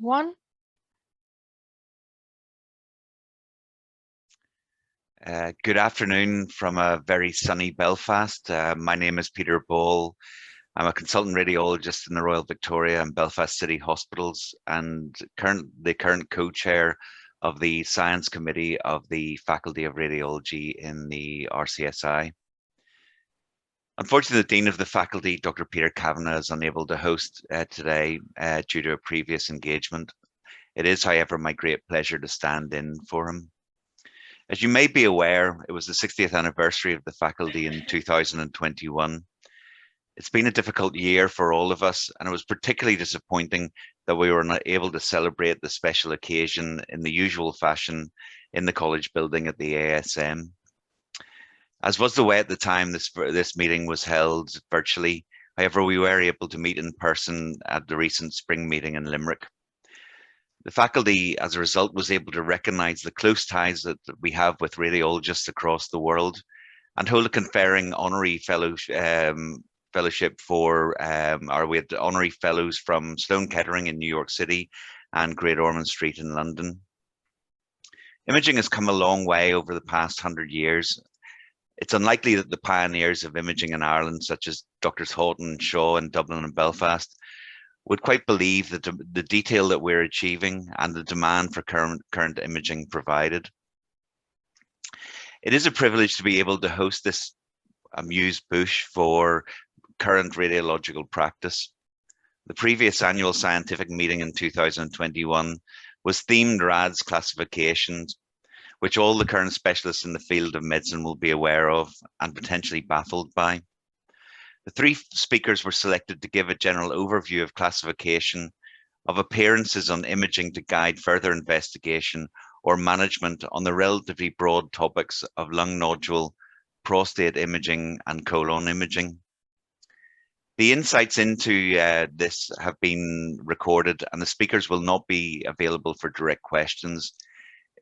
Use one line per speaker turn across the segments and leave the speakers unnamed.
one.
Good afternoon from a very sunny Belfast. My name is Peter Ball. I'm a consultant radiologist in the Royal Victoria and Belfast City Hospitals and the current co-chair of the Science Committee of the Faculty of Radiology in the RCSI. Unfortunately, the Dean of the Faculty, Dr. Peter Kavanagh, is unable to host today due to a previous engagement. It is, however, my great pleasure to stand in for him. As you may be aware, it was the 60th anniversary of the faculty in 2021. It's been a difficult year for all of us, and it was particularly disappointing that we were not able to celebrate the special occasion in the usual fashion in the college building at the ASM. As was the way at the time this meeting was held virtually, however, we were able to meet in person at the recent spring meeting in Limerick. The faculty, as a result, was able to recognise the close ties that we have with radiologists across the world and hold a conferring honorary fellowship for, we had honorary fellows from Sloan-Kettering in New York City and Great Ormond Street in London. Imaging has come a long way over the past 100 years. It's unlikely that the pioneers of imaging in Ireland, such as Drs. Houghton and Shaw in Dublin and Belfast, would quite believe that the detail that we're achieving and the demand for current imaging provided. It is a privilege to be able to host this amuse-bouche for current radiological practice. The previous annual scientific meeting in 2021 was themed RADS classifications, which all the current specialists in the field of medicine will be aware of and potentially baffled by. The three speakers were selected to give a general overview of classification of appearances on imaging to guide further investigation or management on the relatively broad topics of lung nodule, prostate imaging, and colon imaging. The insights into this have been recorded, and the speakers will not be available for direct questions.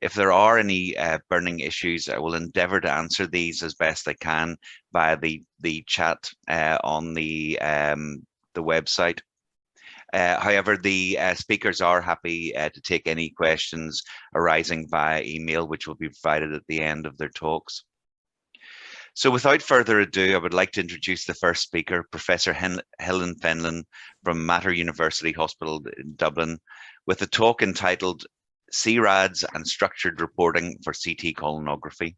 If there are any burning issues, I will endeavour to answer these as best I can via the chat on the website. However, the speakers are happy to take any questions arising via email, which will be provided at the end of their talks. So without further ado, I would like to introduce the first speaker, Professor Helen Fenlon from Mater University Hospital in Dublin, with a talk entitled C-Rads and Structured Reporting for CT Colonography.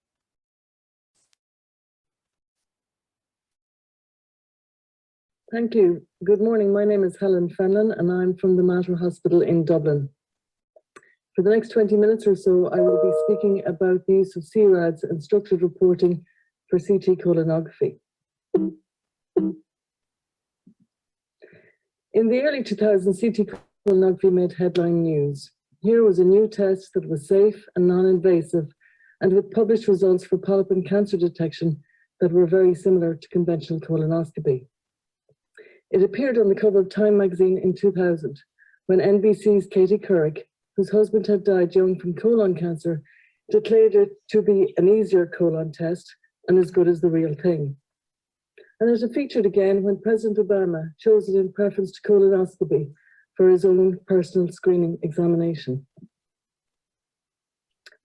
Thank you. Good morning. My name is Helen Fenlon and I'm from the Mater Hospital in Dublin. For the next 20 minutes or so, I will be speaking about the use of C-Rads and structured reporting for CT colonography. In the early 2000s, CT colonography made headline news. Here was a new test that was safe and non-invasive, and with published results for polyp and cancer detection that were very similar to conventional colonoscopy. It appeared on the cover of Time magazine in 2000, when NBC's Katie Couric, whose husband had died young from colon cancer, declared it to be an easier colon test and as good as the real thing. And it featured again when President Obama chose it in preference to colonoscopy for his own personal screening examination.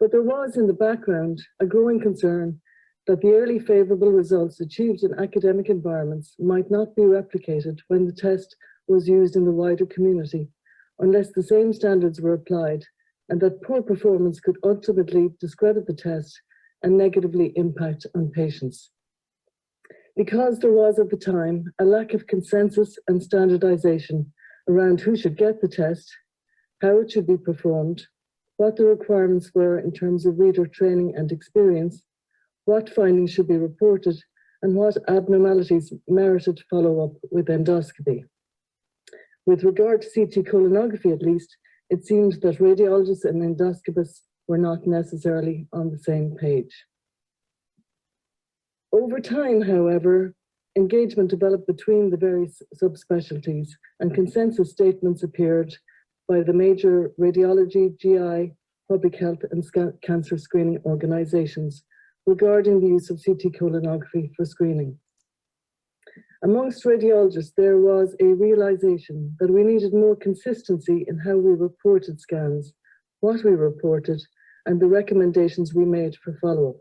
But there was in the background a growing concern that the early favourable results achieved in academic environments might not be replicated when the test was used in the wider community, unless the same standards were applied, and that poor performance could ultimately discredit the test and negatively impact on patients. Because there was at the time a lack of consensus and standardisation around who should get the test, how it should be performed, what the requirements were in terms of reader training and experience, what findings should be reported, and what abnormalities merited follow-up with endoscopy. With regard to CT colonography at least, it seemed that radiologists and endoscopists were not necessarily on the same page. Over time, however, engagement developed between the various subspecialties and consensus statements appeared by the major radiology, GI, public health and cancer screening organizations regarding the use of CT colonography for screening. Amongst radiologists, there was a realization that we needed more consistency in how we reported scans, what we reported, and the recommendations we made for follow-up.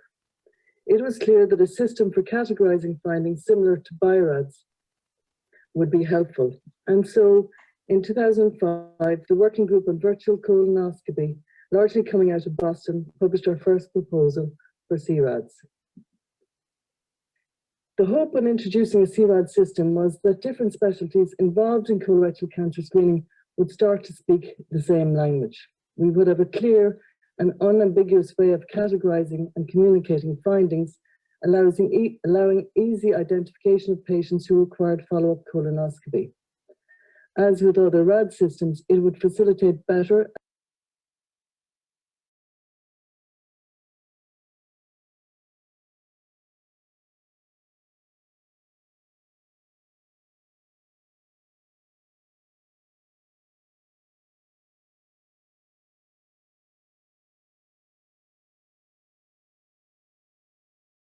It was clear that a system for categorizing findings similar to PIRADS would be helpful. And so in 2005, the Working Group on Virtual Colonoscopy, largely coming out of Boston, published our first proposal for C-Rads. The hope in introducing a C-RAD system was that different specialties involved in colorectal cancer screening would start to speak the same language. We would have a clear and unambiguous way of categorizing and communicating findings, allowing easy identification of patients who required follow-up colonoscopy. As with other RAD systems, it would facilitate better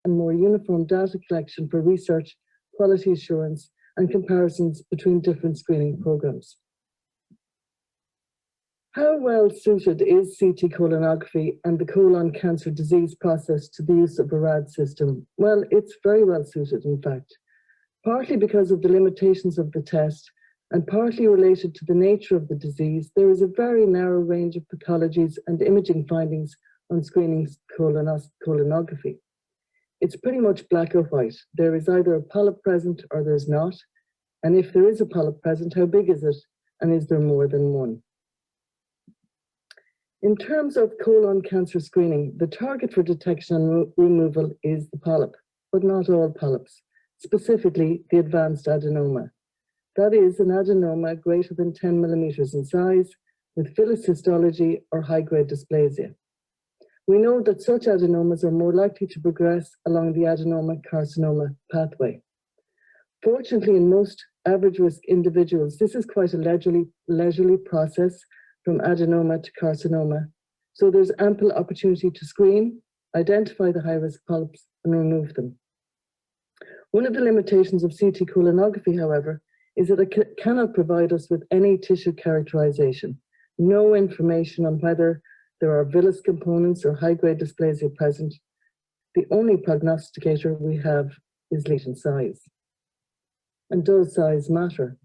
and more uniform data collection for research, quality assurance, and comparisons between different screening programs. How well suited is CT colonography and the colon cancer disease process to the use of a RAD system? Well, it's very well suited, in fact, partly because of the limitations of the test and partly related to the nature of the disease. There is a very narrow range of pathologies and imaging findings on screening colonography. It's pretty much black or white. There is either a polyp present or there's not. And if there is a polyp present, how big is it? And is there more than one? In terms of colon cancer screening, the target for detection and removal is the polyp, but not all polyps, specifically the advanced adenoma. That is an adenoma greater than 10 millimeters in size with villous histology or high-grade dysplasia. We know that such adenomas are more likely to progress along the adenoma-carcinoma pathway. Fortunately, in most average-risk individuals, this is quite a leisurely process from adenoma to carcinoma, so there's ample opportunity to screen, identify the high-risk polyps, and remove them. One of the limitations of CT colonography, however, is that it cannot provide us with any tissue characterization, no information on whether there are villous components or high-grade dysplasia present. The only prognosticator we have is lesion size. And does size matter?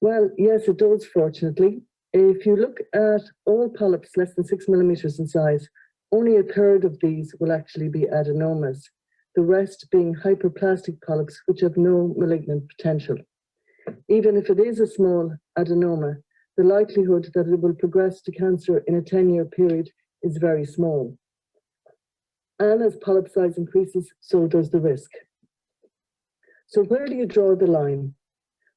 Well, yes, it does, fortunately. If you look at all polyps less than 6 millimeters in size, only a third of these will actually be adenomas, the rest being hyperplastic polyps which have no malignant potential. Even if it is a small adenoma, the likelihood that it will progress to cancer in a 10-year period is very small. And as polyp size increases, so does the risk. So where do you draw the line?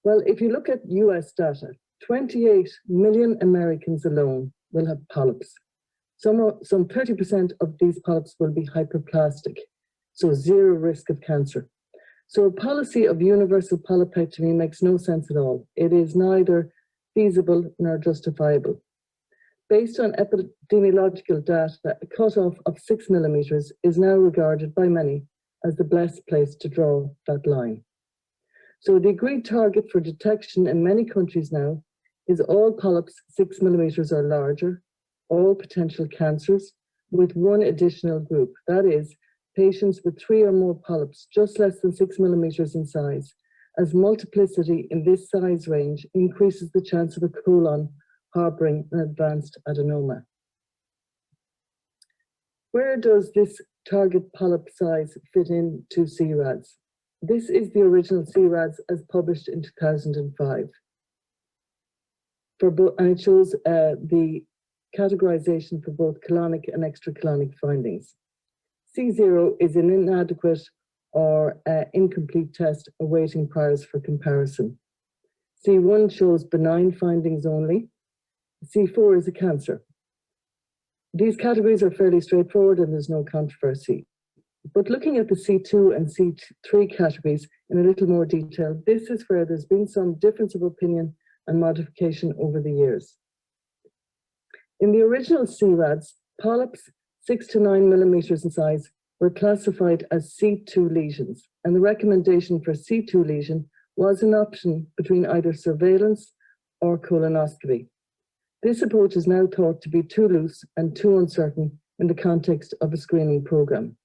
Well, if you look at US data, 28 million Americans alone will have polyps. Some 30% of these polyps will be hyperplastic, so zero risk of cancer. So a policy of universal polypectomy makes no sense at all. It is neither feasible nor justifiable. Based on epidemiological data, a cutoff of 6 millimeters is now regarded by many as the best place to draw that line. So the agreed target for detection in many countries now is all polyps 6 millimeters or larger, all potential cancers, with one additional group, that is, patients with 3 or more polyps, just less than 6 millimeters in size, as multiplicity in this size range increases the chance of a colon harboring an advanced adenoma. Where does this target polyp size fit into C-RADS? This is the original C-RADS as published in 2005. And it shows the categorization for both colonic and extracolonic findings. C0 is an inadequate or incomplete test awaiting priors for comparison. C1 shows benign findings only. C4 is a cancer. These categories are fairly straightforward and there's no controversy. But looking at the C2 and C3 categories in a little more detail, this is where there's been some difference of opinion and modification over the years. In the original C-RADS, polyps 6 to 9 millimeters in size were classified as C2 lesions, and the recommendation for C2 lesion was an option between either surveillance or colonoscopy. This approach is now thought to be too loose and too uncertain in the context of a screening program.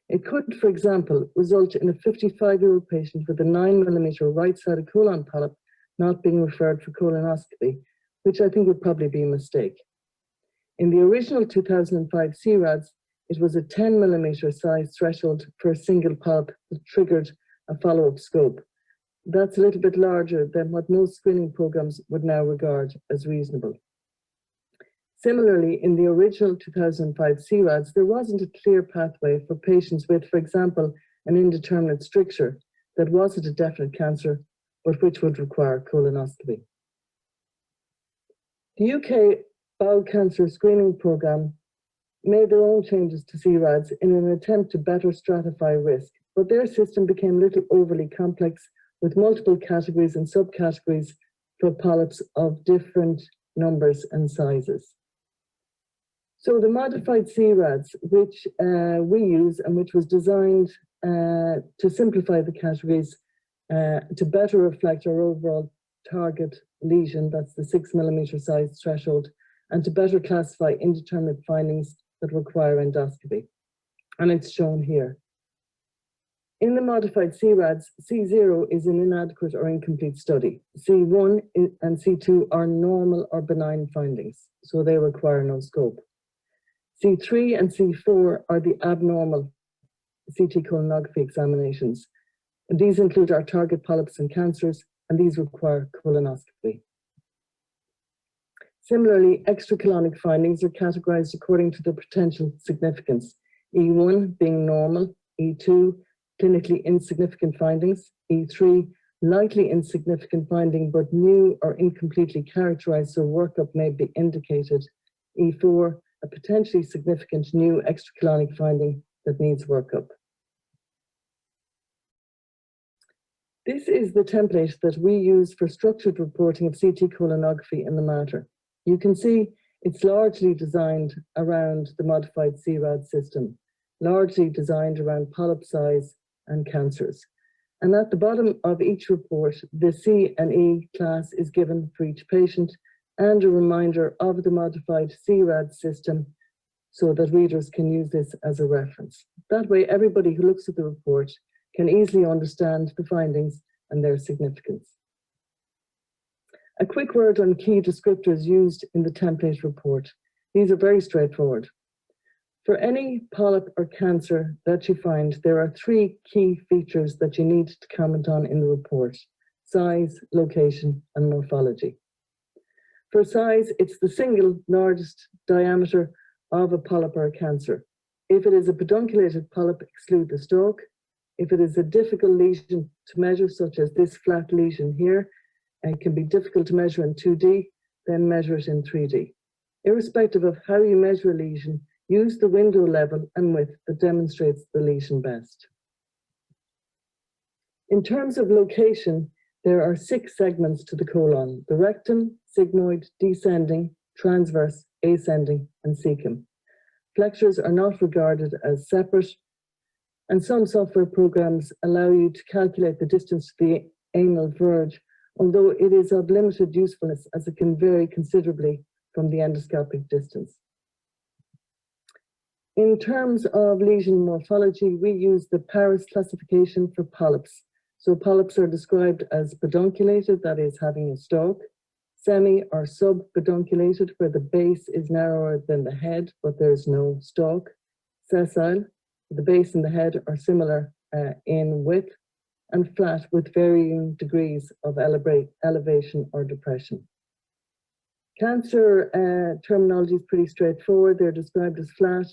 It could, for example, result in a 55-year-old patient with a 9mm right-sided colon polyp not being referred for colonoscopy, which I think would probably be a mistake. In the original 2005 C-Rads, it was a 10mm size threshold for a single polyp that triggered a follow-up scope. That's a little bit larger than what most screening programs would now regard as reasonable. Similarly, in the original 2005 C-Rads, there wasn't a clear pathway for patients with, for example, an indeterminate stricture that wasn't a definite cancer, but which would require colonoscopy. The UK Bowel Cancer Screening Programme made their own changes to C-Rads in an attempt to better stratify risk, but their system became a little overly complex with multiple categories and subcategories for polyps of different numbers and sizes. So the modified C-Rads, which we use and which was designed to simplify the categories to better reflect our overall target lesion, that's the 6mm size threshold, and to better classify indeterminate findings that require endoscopy. And it's shown here. In the modified C-Rads, C0 is an inadequate or incomplete study. C1 and C2 are normal or benign findings, so they require no scope. C3 and C4 are the abnormal CT colonography examinations. And these include our target polyps and cancers, and these require colonoscopy. Similarly, extracolonic findings are categorized according to their potential significance. E1 being normal, E2 clinically insignificant findings, E3 likely insignificant finding but new or incompletely characterized so workup may be indicated, E4 a potentially significant new extracolonic finding that needs workup. This is the template that we use for structured reporting of CT colonography in the matter. You can see it's largely designed around the modified C-Rad system, largely designed around polyp size and cancers. And at the bottom of each report, the C and E class is given for each patient and a reminder of the modified C-Rad system so that readers can use this as a reference. That way, everybody who looks at the report can easily understand the findings and their significance. A quick word on key descriptors used in the template report. These are very straightforward. For any polyp or cancer that you find, there are three key features that you need to comment on in the report: size, location, and morphology. For size, it's the single largest diameter of a polyp or a cancer. If it is a pedunculated polyp, exclude the stalk. If it is a difficult lesion to measure, such as this flat lesion here, and it can be difficult to measure in 2D, then measure it in 3D. Irrespective of how you measure a lesion, use the window level and width that demonstrates the lesion best. In terms of location, there are 6 segments to the colon: the rectum, sigmoid, descending, transverse, ascending, and cecum. Flexures are not regarded as separate, and some software programs allow you to calculate the distance to the anal verge, although it is of limited usefulness as it can vary considerably from the endoscopic distance. In terms of lesion morphology, we use the Parry classification for polyps. So polyps are described as pedunculated, that is having a stalk, semi or sub-pedunculated, where the base is narrower than the head, but there's no stalk, sessile, the base and the head are similar in width, and flat with varying degrees of elevation or depression. Cancer terminology is pretty straightforward. They're described as flat,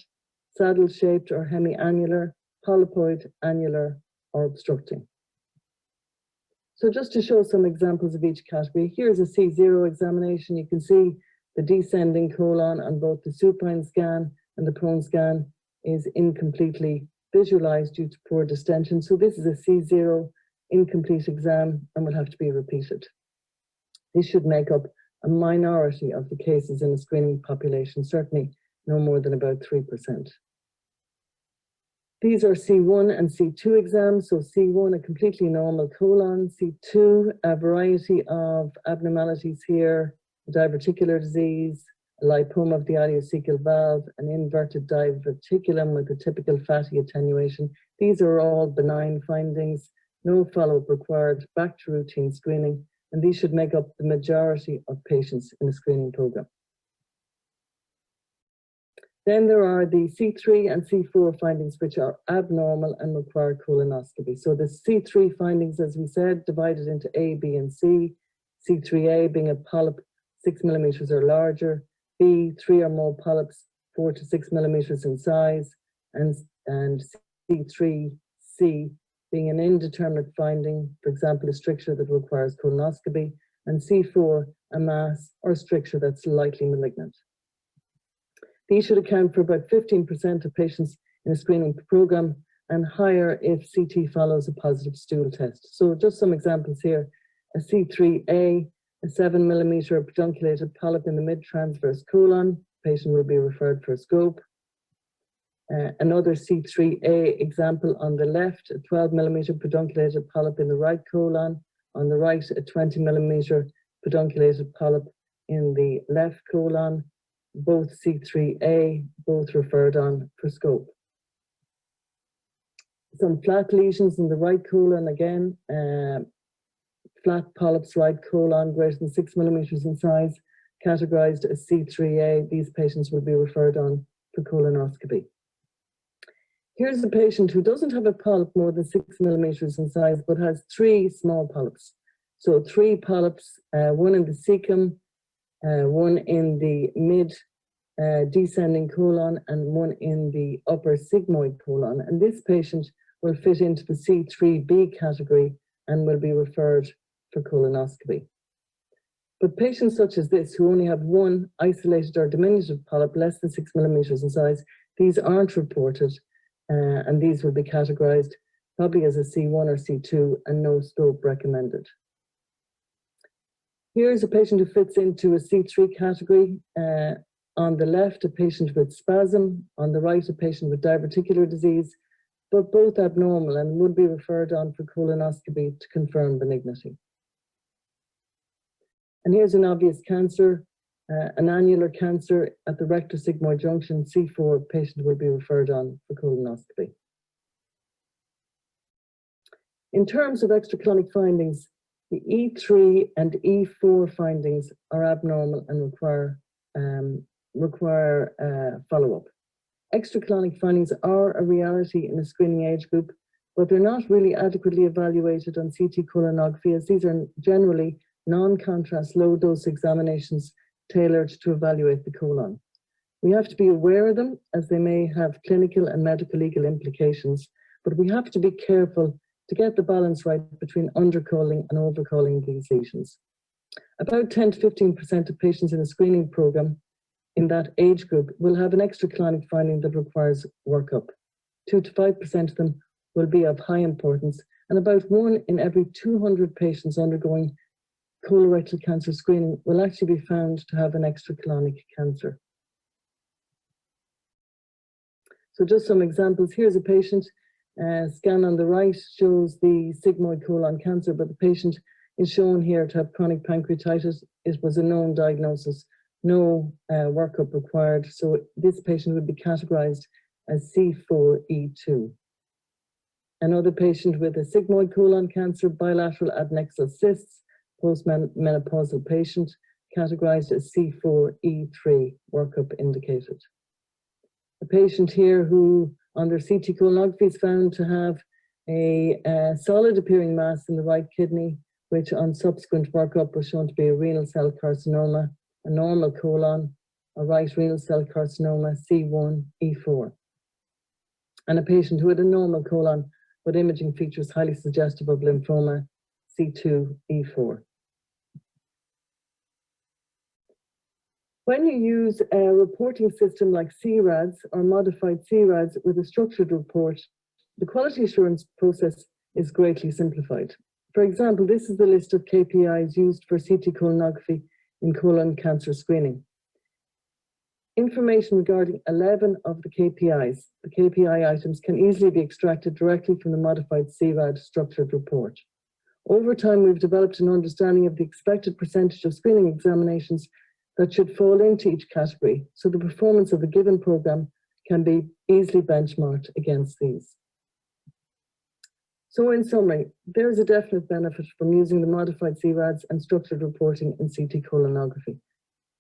saddle-shaped or hemiannular, polypoid, annular, or obstructing. So just to show some examples of each category, here's a C0 examination. You can see the descending colon on both the supine scan and the prone scan is incompletely visualized due to poor distension. So this is a C0 incomplete exam and will have to be repeated. This should make up a minority of the cases in a screening population, certainly no more than about 3%. These are C1 and C2 exams. So C1, a completely normal colon. C2, a variety of abnormalities here, diverticular disease, a lipoma of the ileocecal valve, an inverted diverticulum with a typical fatty attenuation. These are all benign findings, no follow-up required, back to routine screening, and these should make up the majority of patients in a screening program. Then there are the C3 and C4 findings, which are abnormal and require colonoscopy. So the C3 findings, as we said, divided into A, B, and C. C3A being a polyp 6 millimeters or larger, B, 3 or more polyps 4 to 6 millimeters in size, and C3C being an indeterminate finding, for example, a stricture that requires colonoscopy, and C4, a mass or stricture that's likely malignant. These should account for about 15% of patients in a screening program and higher if CT follows a positive stool test. So just some examples here, a C3A, a 7 millimeter pedunculated polyp in the mid-transverse colon, patient will be referred for a scope. Another C3A example on the left, a 12 millimeter pedunculated polyp in the right colon, on the right a 20 millimeter pedunculated polyp in the left colon, both C3A, both referred on for scope. Some flat lesions in the right colon again, flat polyps right colon greater than 6 millimeters in size, categorized as C3A. These patients will be referred on for colonoscopy. Here's a patient who doesn't have a polyp more than 6 millimeters in size, but has 3 small polyps. So 3 polyps, one in the cecum, one in the mid descending colon, and one in the upper sigmoid colon. And this patient will fit into the C3B category and will be referred for colonoscopy. But patients such as this, who only have one isolated or diminutive polyp less than 6 millimeters in size, these aren't reported, and these will be categorized probably as a C1 or C2 and no scope recommended. Here's a patient who fits into a C3 category. On the left, a patient with spasm. On the right, a patient with diverticular disease, but both abnormal and would be referred on for colonoscopy to confirm benignity. And here's an obvious cancer, an annular cancer at the rectosigmoid junction, C4, patient will be referred on for colonoscopy. In terms of extracolonic findings, the E3 and E4 findings are abnormal and require follow-up. Extracolonic findings are a reality in a screening age group, but they're not really adequately evaluated on CT colonography, as these are generally non-contrast low-dose examinations tailored to evaluate the colon. We have to be aware of them, as they may have clinical and medical legal implications, but we have to be careful to get the balance right between undercalling and overcalling these lesions. About 10 to 15% of patients in a screening program in that age group will have an extracolonic finding that requires workup. 2 to 5% of them will be of high importance, and about 1 in every 200 patients undergoing colorectal cancer screening will actually be found to have an extracolonic cancer. So just some examples. Here's a patient. Scan on the right shows the sigmoid colon cancer, but the patient is shown here to have chronic pancreatitis. It was a known diagnosis, no workup required. So this patient would be categorized as C4E2. Another patient with a sigmoid colon cancer, bilateral adnexal cysts, postmenopausal patient, categorized as C4E3, workup indicated. A patient here who under CT colonography is found to have a solid appearing mass in the right kidney, which on subsequent workup was shown to be a renal cell carcinoma, a normal colon, a right renal cell carcinoma, C1E4. And a patient who had a normal colon with imaging features highly suggestive of lymphoma, C2E4. When you use a reporting system like C-Rads or modified C-Rads with a structured report, the quality assurance process is greatly simplified. For example, this is the list of KPIs used for CT colonography in colon cancer screening. Information regarding 11 of the KPIs, the KPI items, can easily be extracted directly from the modified C-RADS structured report. Over time, we've developed an understanding of the expected percentage of screening examinations that should fall into each category, so the performance of a given program can be easily benchmarked against these. So in summary, there is a definite benefit from using the modified C-RADS and structured reporting in CT colonography.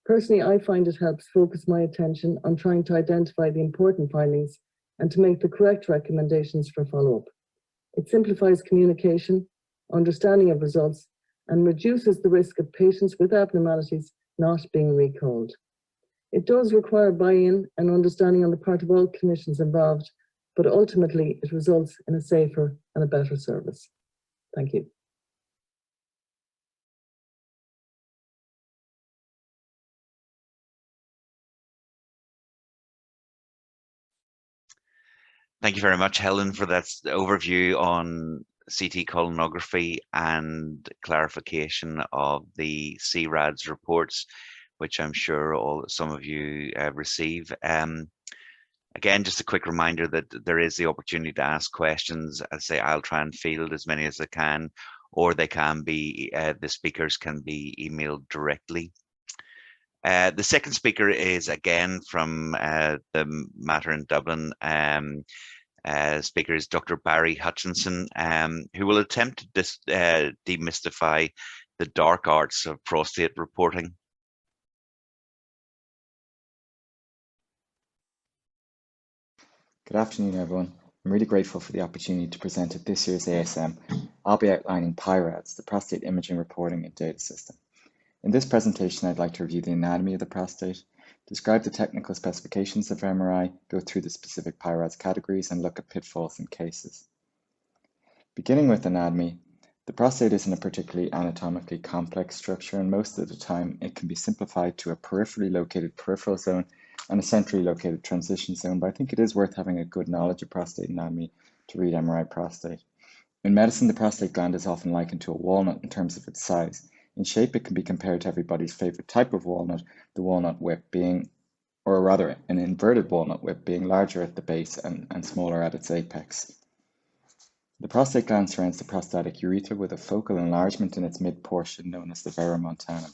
Personally, I find it helps focus my attention on trying to identify the important findings and to make the correct recommendations for follow-up. It simplifies communication, understanding of results, and reduces the risk of patients with abnormalities not being recalled. It does require buy-in and understanding on the part of all clinicians involved, but ultimately it results in a safer and a better service. Thank you.
Thank you very much, Helen, for that overview on CT colonography and clarification of the C-RADS reports, which I'm sure some of you receive. Again, just a quick reminder that there is the opportunity to ask questions. As I say, I'll try and field as many as I can, or they can be, the speakers can be emailed directly. The second speaker is again from the matter in Dublin. Speaker is Dr. Barry Hutchinson, who will attempt to demystify the dark arts of prostate reporting.
Good afternoon, everyone. I'm really grateful for the opportunity to present at this year's ASM. I'll be outlining PIRADS, the Prostate Imaging Reporting and Data System. In this presentation, I'd like to review the anatomy of the prostate, describe the technical specifications of MRI, go through the specific PIRADS categories, and look at pitfalls and cases. Beginning with anatomy, the prostate isn't a particularly anatomically complex structure, and most of the time it can be simplified to a peripherally located peripheral zone and a centrally located transition zone, but I think it is worth having a good knowledge of prostate anatomy to read MRI prostate. In medicine, the prostate gland is often likened to a walnut in terms of its size. In shape, it can be compared to everybody's favorite type of walnut, the walnut whip being, or rather an inverted walnut whip being larger at the base and smaller at its apex. The prostate gland surrounds the prostatic urethra with a focal enlargement in its mid-portion known as the verumontanum.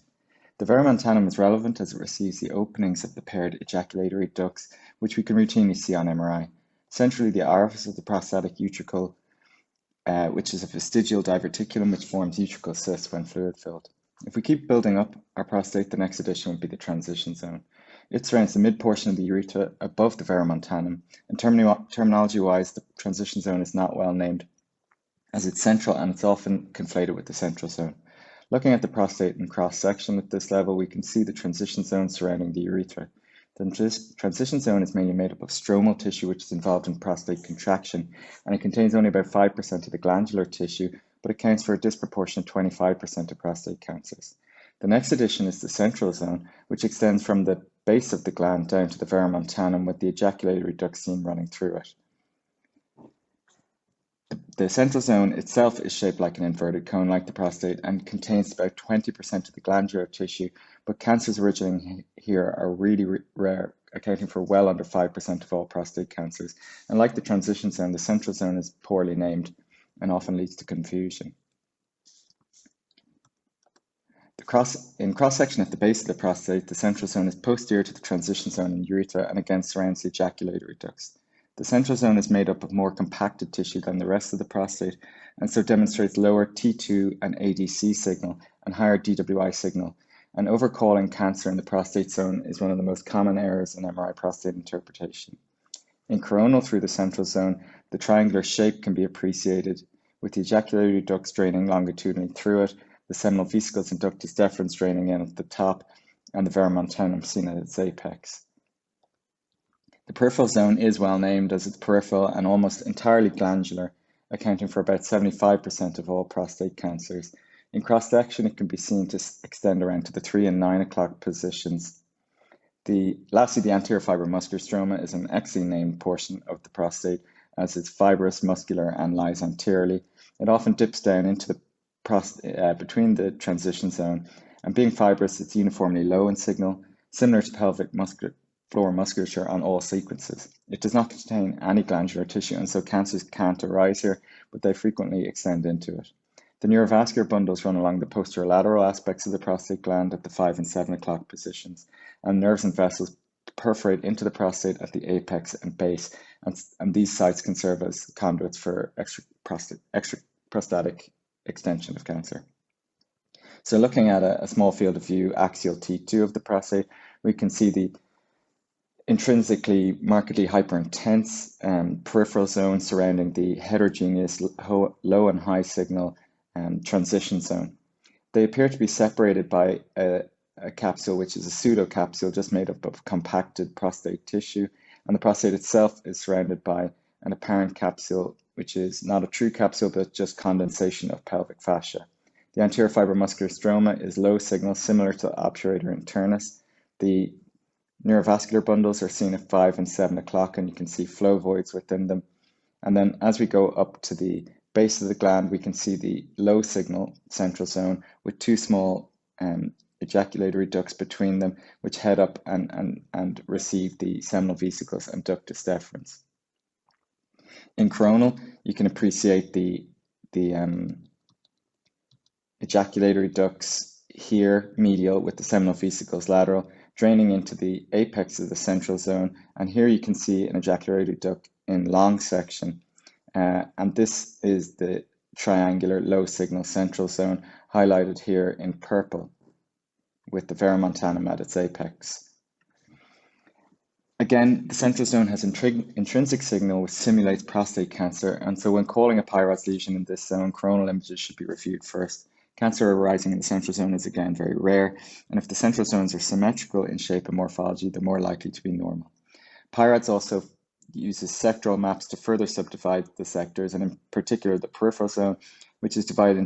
The verumontanum is relevant as it receives the openings of the paired ejaculatory ducts, which we can routinely see on MRI. Centrally, the orifice of the prostatic utricle, which is a vestigial diverticulum which forms utricle cysts when fluid-filled. If we keep building up our prostate, the next addition would be the transition zone. It surrounds the mid-portion of the urethra above the verumontanum, and terminology-wise, the transition zone is not well named, as it's central and it's often conflated with the central zone. Looking at the prostate in cross-section at this level, we can see the transition zone surrounding the urethra. The transition zone is mainly made up of stromal tissue, which is involved in prostate contraction, and it contains only about 5% of the glandular tissue, but accounts for a disproportionate 25% of prostate cancers. The next addition is the central zone, which extends from the base of the gland down to the verumontanum, with the ejaculatory duct seen running through it. The central zone itself is shaped like an inverted cone like the prostate and contains about 20% of the glandular tissue, but cancers originating here are really rare, accounting for well under 5% of all prostate cancers. And like the transition zone, the central zone is poorly named and often leads to confusion. In cross-section at the base of the prostate, the central zone is posterior to the transition zone in urethra and again surrounds the ejaculatory ducts. The central zone is made up of more compacted tissue than the rest of the prostate, and so demonstrates lower T2 and ADC signal and higher DWI signal. And overcalling cancer in the prostate zone is one of the most common errors in MRI prostate interpretation. In coronal through the central zone, the triangular shape can be appreciated, with the ejaculatory ducts draining longitudinally through it, the seminal vesicles and ductus deferens draining in at the top, and the verumontanum seen at its apex. The peripheral zone is well named as it's peripheral and almost entirely glandular, accounting for about 75% of all prostate cancers. In cross-section, it can be seen to extend around to the 3 and 9 o'clock positions. Lastly, the anterior fibromuscular stroma is an excellently named portion of the prostate, as it's fibrous, muscular, and lies anteriorly. It often dips down into the between the transition zone, and being fibrous, it's uniformly low in signal, similar to pelvic muscular floor musculature on all sequences. It does not contain any glandular tissue, and so cancers can't arise here, but they frequently extend into it. The neurovascular bundles run along the posterolateral aspects of the prostate gland at the 5 and 7 o'clock positions, and nerves and vessels perforate into the prostate at the apex and base, and these sites can serve as conduits for extraprostatic extension of cancer. So looking at a small field of view axial T2 of the prostate, we can see the intrinsically markedly hyperintense peripheral zone surrounding the heterogeneous low and high signal transition zone. They appear to be separated by a capsule, which is a pseudocapsule just made up of compacted prostate tissue, and the prostate itself is surrounded by an apparent capsule, which is not a true capsule, but just condensation of pelvic fascia. The anterior fibromuscular stroma is low signal, similar to obturator internus. The neurovascular bundles are seen at 5 and 7 o'clock, and you can see flow voids within them. And then as we go up to the base of the gland, we can see the low signal central zone with two small ejaculatory ducts between them, which head up and receive the seminal vesicles and ductus deferens. In coronal, you can appreciate the ejaculatory ducts here medial with the seminal vesicles lateral, draining into the apex of the central zone. And here you can see an ejaculatory duct in long section. And this is the triangular low signal central zone, highlighted here in purple with the verumontanum at its apex. Again, the central zone has intrinsic signal which simulates prostate cancer, and so when calling a PIRADS lesion in this zone, coronal images should be reviewed first. Cancer arising in the central zone is again very rare, and if the central zones are symmetrical in shape and morphology, they're more likely to be normal. PIRADS also uses sectoral maps to further subdivide the sectors, and in particular the peripheral zone, which is divided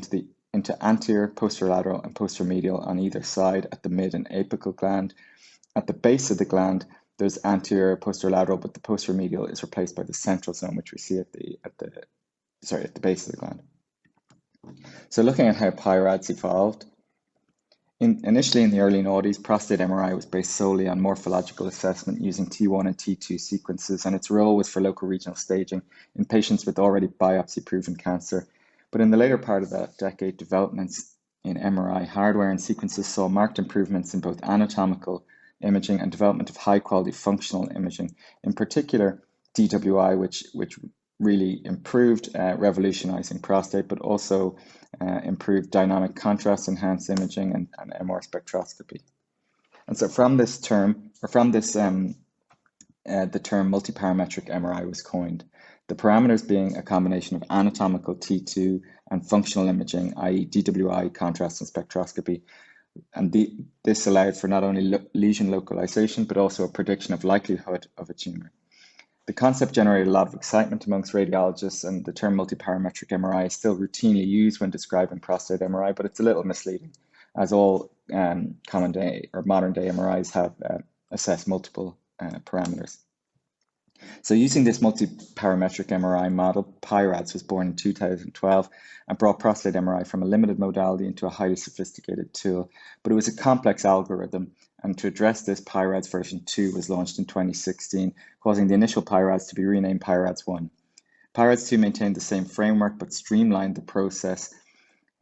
into anterior, posterolateral, and posteromedial on either side at the mid and apical gland. At the base of the gland, there's anterior, posterolateral, but the posteromedial is replaced by the central zone, which we see at the base of the gland. So looking at how PIRADS evolved, initially in the early noughties, prostate MRI was based solely on morphological assessment using T1 and T2 sequences, and its role was for local regional staging in patients with already biopsy-proven cancer. But in the later part of that decade, developments in MRI hardware and sequences saw marked improvements in both anatomical imaging and development of high-quality functional imaging, in particular DWI, which really improved revolutionizing prostate, but also improved dynamic contrast enhanced imaging and MR spectroscopy. And so from this term, or from this, the term multi-parametric MRI was coined. The parameters being a combination of anatomical T2 and functional imaging, i.e. DWI, contrast and spectroscopy. And this allowed for not only lesion localization, but also a prediction of likelihood of a tumor. The concept generated a lot of excitement amongst radiologists, and the term multi-parametric MRI is still routinely used when describing prostate MRI, but it's a little misleading, as all common day or modern day MRIs have assessed multiple parameters. So using this multi-parametric MRI model, PIRADS was born in 2012 and brought prostate MRI from a limited modality into a highly sophisticated tool. But it was a complex algorithm, and to address this, PIRADS version 2 was launched in 2016, causing the initial PIRADS to be renamed PIRADS 1. PIRADS 2 maintained the same framework but streamlined the process,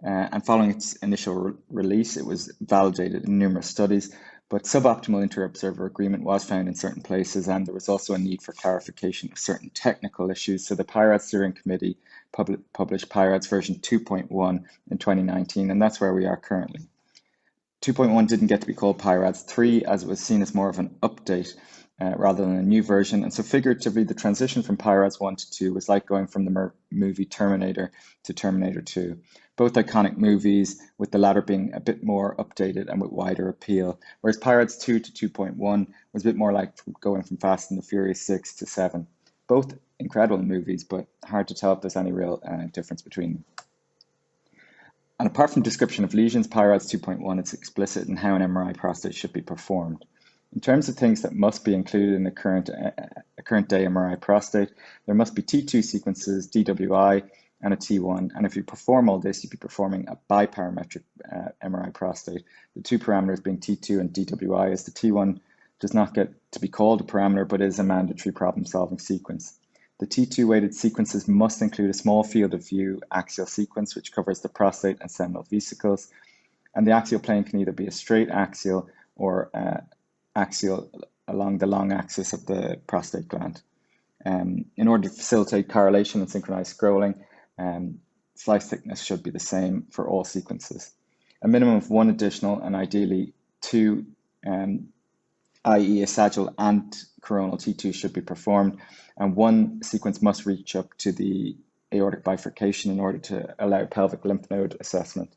and following its initial release, it was validated in numerous studies. But suboptimal inter-observer agreement was found in certain places, and there was also a need for clarification of certain technical issues. So the PIRADS Steering Committee published PIRADS version 2.1 in 2019, and that's where we are currently. 2.1 didn't get to be called PIRADS 3, as it was seen as more of an update rather than a new version. And so figuratively, the transition from PIRADS 1 to 2 was like going from the movie Terminator to Terminator 2. Both iconic movies, with the latter being a bit more updated and with wider appeal, whereas PIRADS 2 to 2.1 was a bit more like going from Fast and the Furious 6 to 7. Both incredible movies, but hard to tell if there's any real difference between them. And apart from description of lesions, PIRADS 2.1 is explicit in how an MRI prostate should be performed. In terms of things that must be included in the current day MRI prostate, there must be T2 sequences, DWI, and a T1. And if you perform all this, you'd be performing a biparametric MRI prostate. The two parameters being T2 and DWI, as the T1 does not get to be called a parameter, but is a mandatory problem-solving sequence. The T2-weighted sequences must include a small field of view axial sequence, which covers the prostate and seminal vesicles, and the axial plane can either be a straight axial or axial along the long axis of the prostate gland. In order to facilitate correlation and synchronized scrolling, slice thickness should be the same for all sequences. A minimum of one additional and ideally two, i.e. a sagittal and coronal T2 should be performed, and one sequence must reach up to the aortic bifurcation in order to allow pelvic lymph node assessment.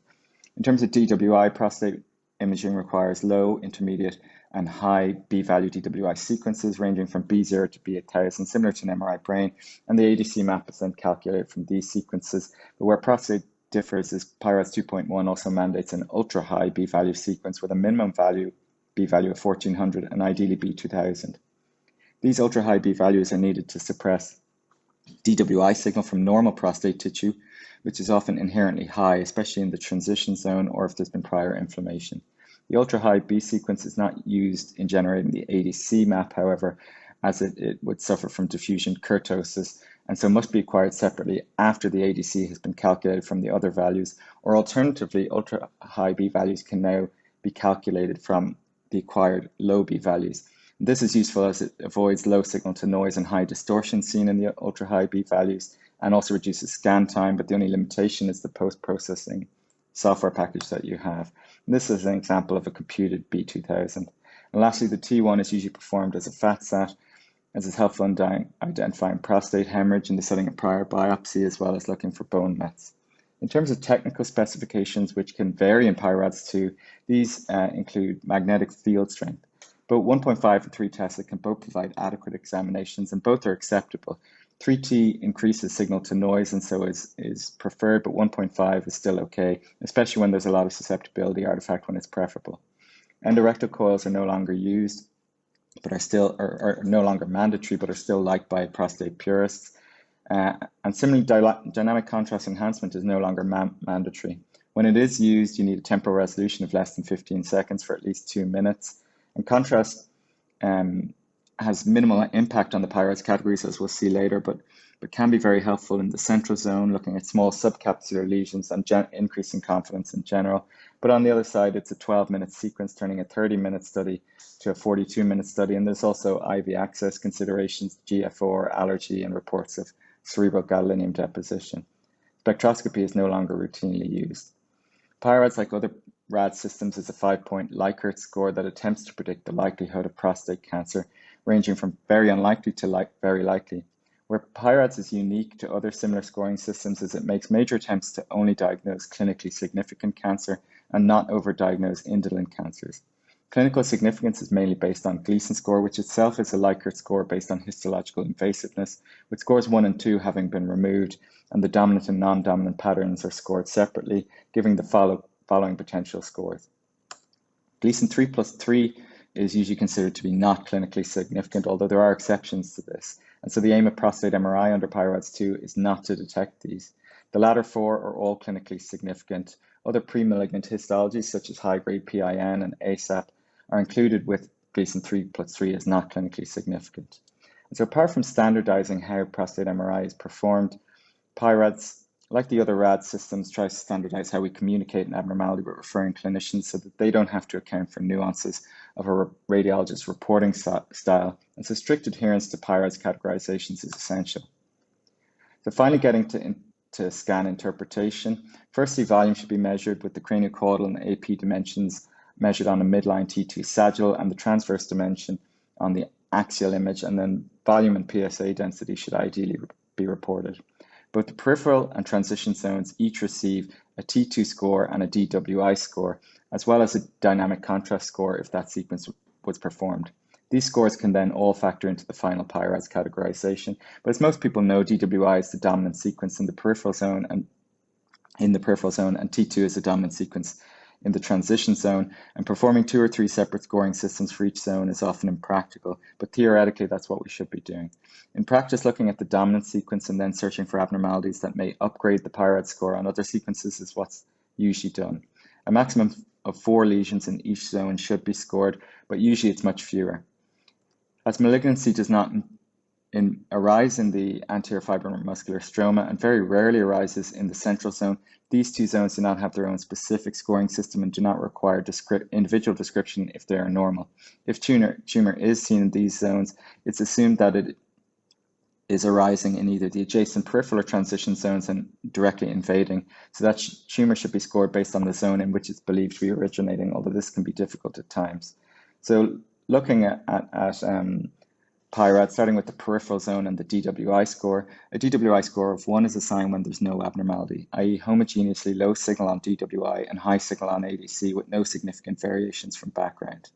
In terms of DWI, prostate imaging requires low, intermediate, and high B-value DWI sequences ranging from B0 to B1000, similar to an MRI brain, and the ADC map is then calculated from these sequences. But where prostate differs is PIRADS 2.1 also mandates an ultra-high B-value sequence with a minimum B-value of 1400 and ideally B2000. These ultra-high B-values are needed to suppress DWI signal from normal prostate tissue, which is often inherently high, especially in the transition zone or if there's been prior inflammation. The ultra-high B sequence is not used in generating the ADC map, however, as it would suffer from diffusion kurtosis, and so must be acquired separately after the ADC has been calculated from the other values, or alternatively, ultra-high B values can now be calculated from the acquired low B values. This is useful as it avoids low signal to noise and high distortion seen in the ultra-high B values, and also reduces scan time, but the only limitation is the post-processing software package that you have. And this is an example of a computed B2000. And lastly, the T1 is usually performed as a FAT-SAT, as is helpful in identifying prostate hemorrhage in the setting of prior biopsy, as well as looking for bone mets. In terms of technical specifications, which can vary in PIRADS 2, these include magnetic field strength. Both 1.5 and 3 Tesla can both provide adequate examinations, and both are acceptable. 3T increases signal to noise and so is preferred, but 1.5 is still okay, especially when there's a lot of susceptibility artifact when it's preferable. Endorectal coils are no longer used, but are no longer mandatory, but are still liked by prostate purists. And similarly, dynamic contrast enhancement is no longer mandatory. When it is used, you need a temporal resolution of less than 15 seconds for at least 2 minutes. And contrast has minimal impact on the PIRADS categories, as we'll see later, but can be very helpful in the central zone, looking at small subcapsular lesions and increasing confidence in general. But on the other side, it's a 12-minute sequence, turning a 30-minute study to a 42-minute study. And there's also IV access considerations, GFR, allergy, and reports of cerebral gadolinium deposition. Spectroscopy is no longer routinely used. PIRADS, like other RAD systems, is a 5-point Likert score that attempts to predict the likelihood of prostate cancer, ranging from very unlikely to very likely. Where PIRADS is unique to other similar scoring systems is it makes major attempts to only diagnose clinically significant cancer and not overdiagnose indolent cancers. Clinical significance is mainly based on Gleason score, which itself is a Likert score based on histological invasiveness, with scores 1 and 2 having been removed, and the dominant and non-dominant patterns are scored separately, giving the following potential scores. Gleason 3+3 is usually considered to be not clinically significant, although there are exceptions to this. And so the aim of prostate MRI under PIRADS 2 is not to detect these. The latter 4 are all clinically significant. Other pre-malignant histologies, such as high-grade PIN and ASAP, are included with Gleason 3+3 as not clinically significant. And so apart from standardizing how prostate MRI is performed, PIRADS, like the other RAD systems, tries to standardize how we communicate an abnormality with referring clinicians so that they don't have to account for nuances of a radiologist's reporting style, and so strict adherence to PIRADS categorizations is essential. So finally, getting to scan interpretation. Firstly, volume should be measured with the craniocaudal and AP dimensions measured on a midline T2 sagittal and the transverse dimension on the axial image, and then volume and PSA density should ideally be reported. Both the peripheral and transition zones each receive a T2 score and a DWI score, as well as a dynamic contrast score if that sequence was performed. These scores can then all factor into the final PIRADS categorization, but as most people know, DWI is the dominant sequence in the peripheral zone, and T2 is the dominant sequence in the transition zone, and performing 2 or 3 separate scoring systems for each zone is often impractical, but theoretically that's what we should be doing. In practice, looking at the dominant sequence and then searching for abnormalities that may upgrade the PIRADS score on other sequences is what's usually done. A maximum of 4 lesions in each zone should be scored, but usually it's much fewer. As malignancy does not arise in the anterior fibromuscular stroma and very rarely arises in the central zone, these two zones do not have their own specific scoring system and do not require individual description if they are normal. If tumor is seen in these zones, it's assumed that it is arising in either the adjacent peripheral or transition zones and directly invading. So that tumor should be scored based on the zone in which it's believed to be originating, although this can be difficult at times. So looking at PIRADS, starting with the peripheral zone and the DWI score. A DWI score of 1 is assigned when there's no abnormality, i.e. homogeneously low signal on DWI and high signal on ADC with no significant variations from background.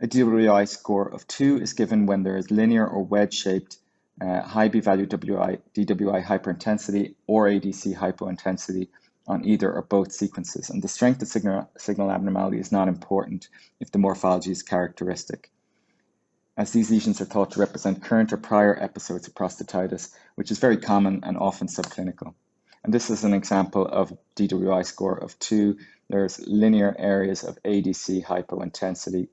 A DWI score of 2 is given when there is linear or wedge-shaped high B-value DWI hyperintensity or ADC hypointensity on either or both sequences. And the strength of signal abnormality is not important if the morphology is characteristic, as these lesions are thought to represent current or prior episodes of prostatitis, which is very common and often subclinical. And this is an example of DWI score of 2. There's linear areas of ADC hypointensity.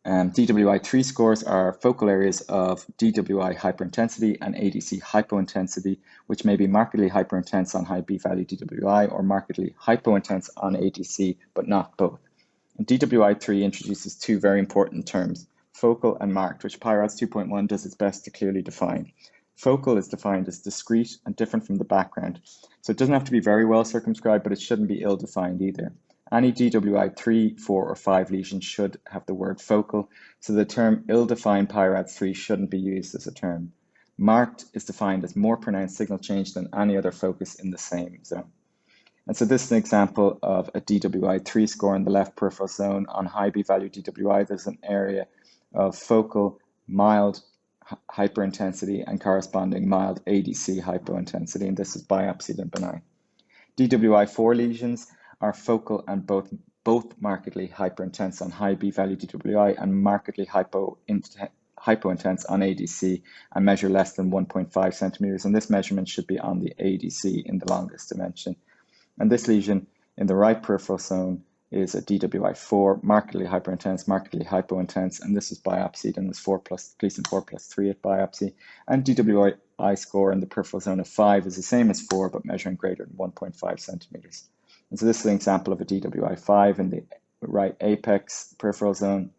DWI3 scores are focal areas of DWI hyperintensity and ADC hypointensity, which may be markedly hyperintense on high B-value DWI or markedly hypointense on ADC, but not both. And DWI3 introduces two very important terms, focal and marked, which PIRADS 2.1 does its best to clearly define. Focal is defined as discrete and different from the background. So it doesn't have to be very well circumscribed, but it shouldn't be ill-defined either. Any DWI 3, 4, or 5 lesion should have the word focal, so the term ill-defined PIRADS 3 shouldn't be used as a term. Marked is defined as more pronounced signal change than any other focus in the same zone. And so this is an example of a DWI 3 score in the left peripheral zone. On high B-value DWI, there's an area of focal, mild hyperintensity and corresponding mild ADC hypointensity, and this is biopsied and benign. DWI 4 lesions are focal and both markedly hyperintense on high B-value DWI and markedly hypointense on ADC and measure less than 1.5 centimeters. And this measurement should be on the ADC in the longest dimension. And this lesion in the right peripheral zone is a DWI4, markedly hyperintense, markedly hypointense, and this is biopsied and was Gleason 4+3 at biopsy. And DWI score in the peripheral zone of 5 is the same as 4, but measuring greater than 1.5 centimeters. And so this is an example of a DWI5 in the right apex peripheral zone,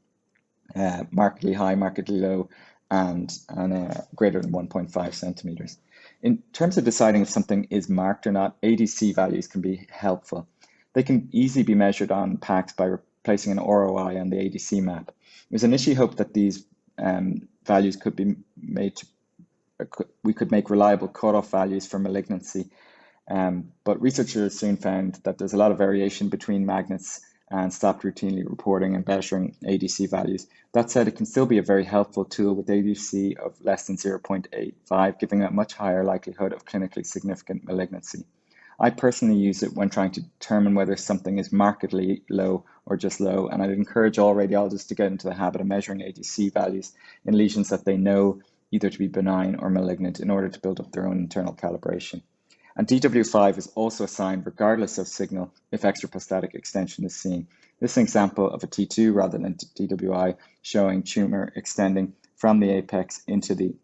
markedly high, markedly low, and greater than 1.5 centimeters. In terms of deciding if something is marked or not, ADC values can be helpful. They can easily be measured on PACS by replacing an ROI on the ADC map. It was initially hoped that these values could be made to, we could make reliable cutoff values for malignancy, but researchers soon found that there's a lot of variation between magnets and stopped routinely reporting and measuring ADC values. That said, it can still be a very helpful tool with ADC of less than 0.85, giving a much higher likelihood of clinically significant malignancy. I personally use it when trying to determine whether something is markedly low or just low, and I'd encourage all radiologists to get into the habit of measuring ADC values in lesions that they know either to be benign or malignant in order to build up their own internal calibration. And DW5 is also assigned regardless of signal if extraprostatic extension is seen. This is an example of a T2 rather than DWI, showing tumor extending from the apex into the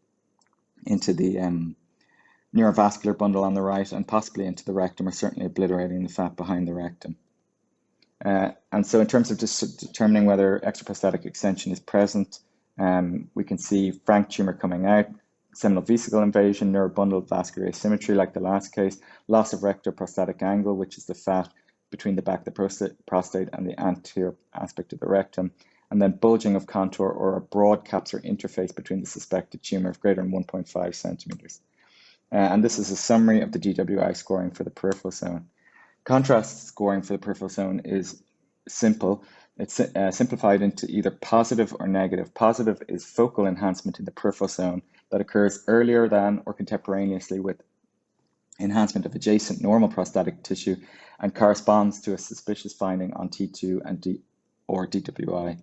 neurovascular bundle on the right and possibly into the rectum, or certainly obliterating the fat behind the rectum. And so in terms of just determining whether extraprostatic extension is present, we can see frank tumor coming out, seminal vesicle invasion, neurobundle vascular asymmetry like the last case, loss of rectoprostatic angle, which is the fat between the back of the prostate and the anterior aspect of the rectum, and then bulging of contour or a broad capsular interface between the suspected tumor of greater than 1.5 centimeters. And this is a summary of the DWI scoring for the peripheral zone. Contrast scoring for the peripheral zone is simple. It's simplified into either positive or negative. Positive is focal enhancement in the peripheral zone that occurs earlier than or contemporaneously with enhancement of adjacent normal prostatic tissue and corresponds to a suspicious finding on T2 and or DWI.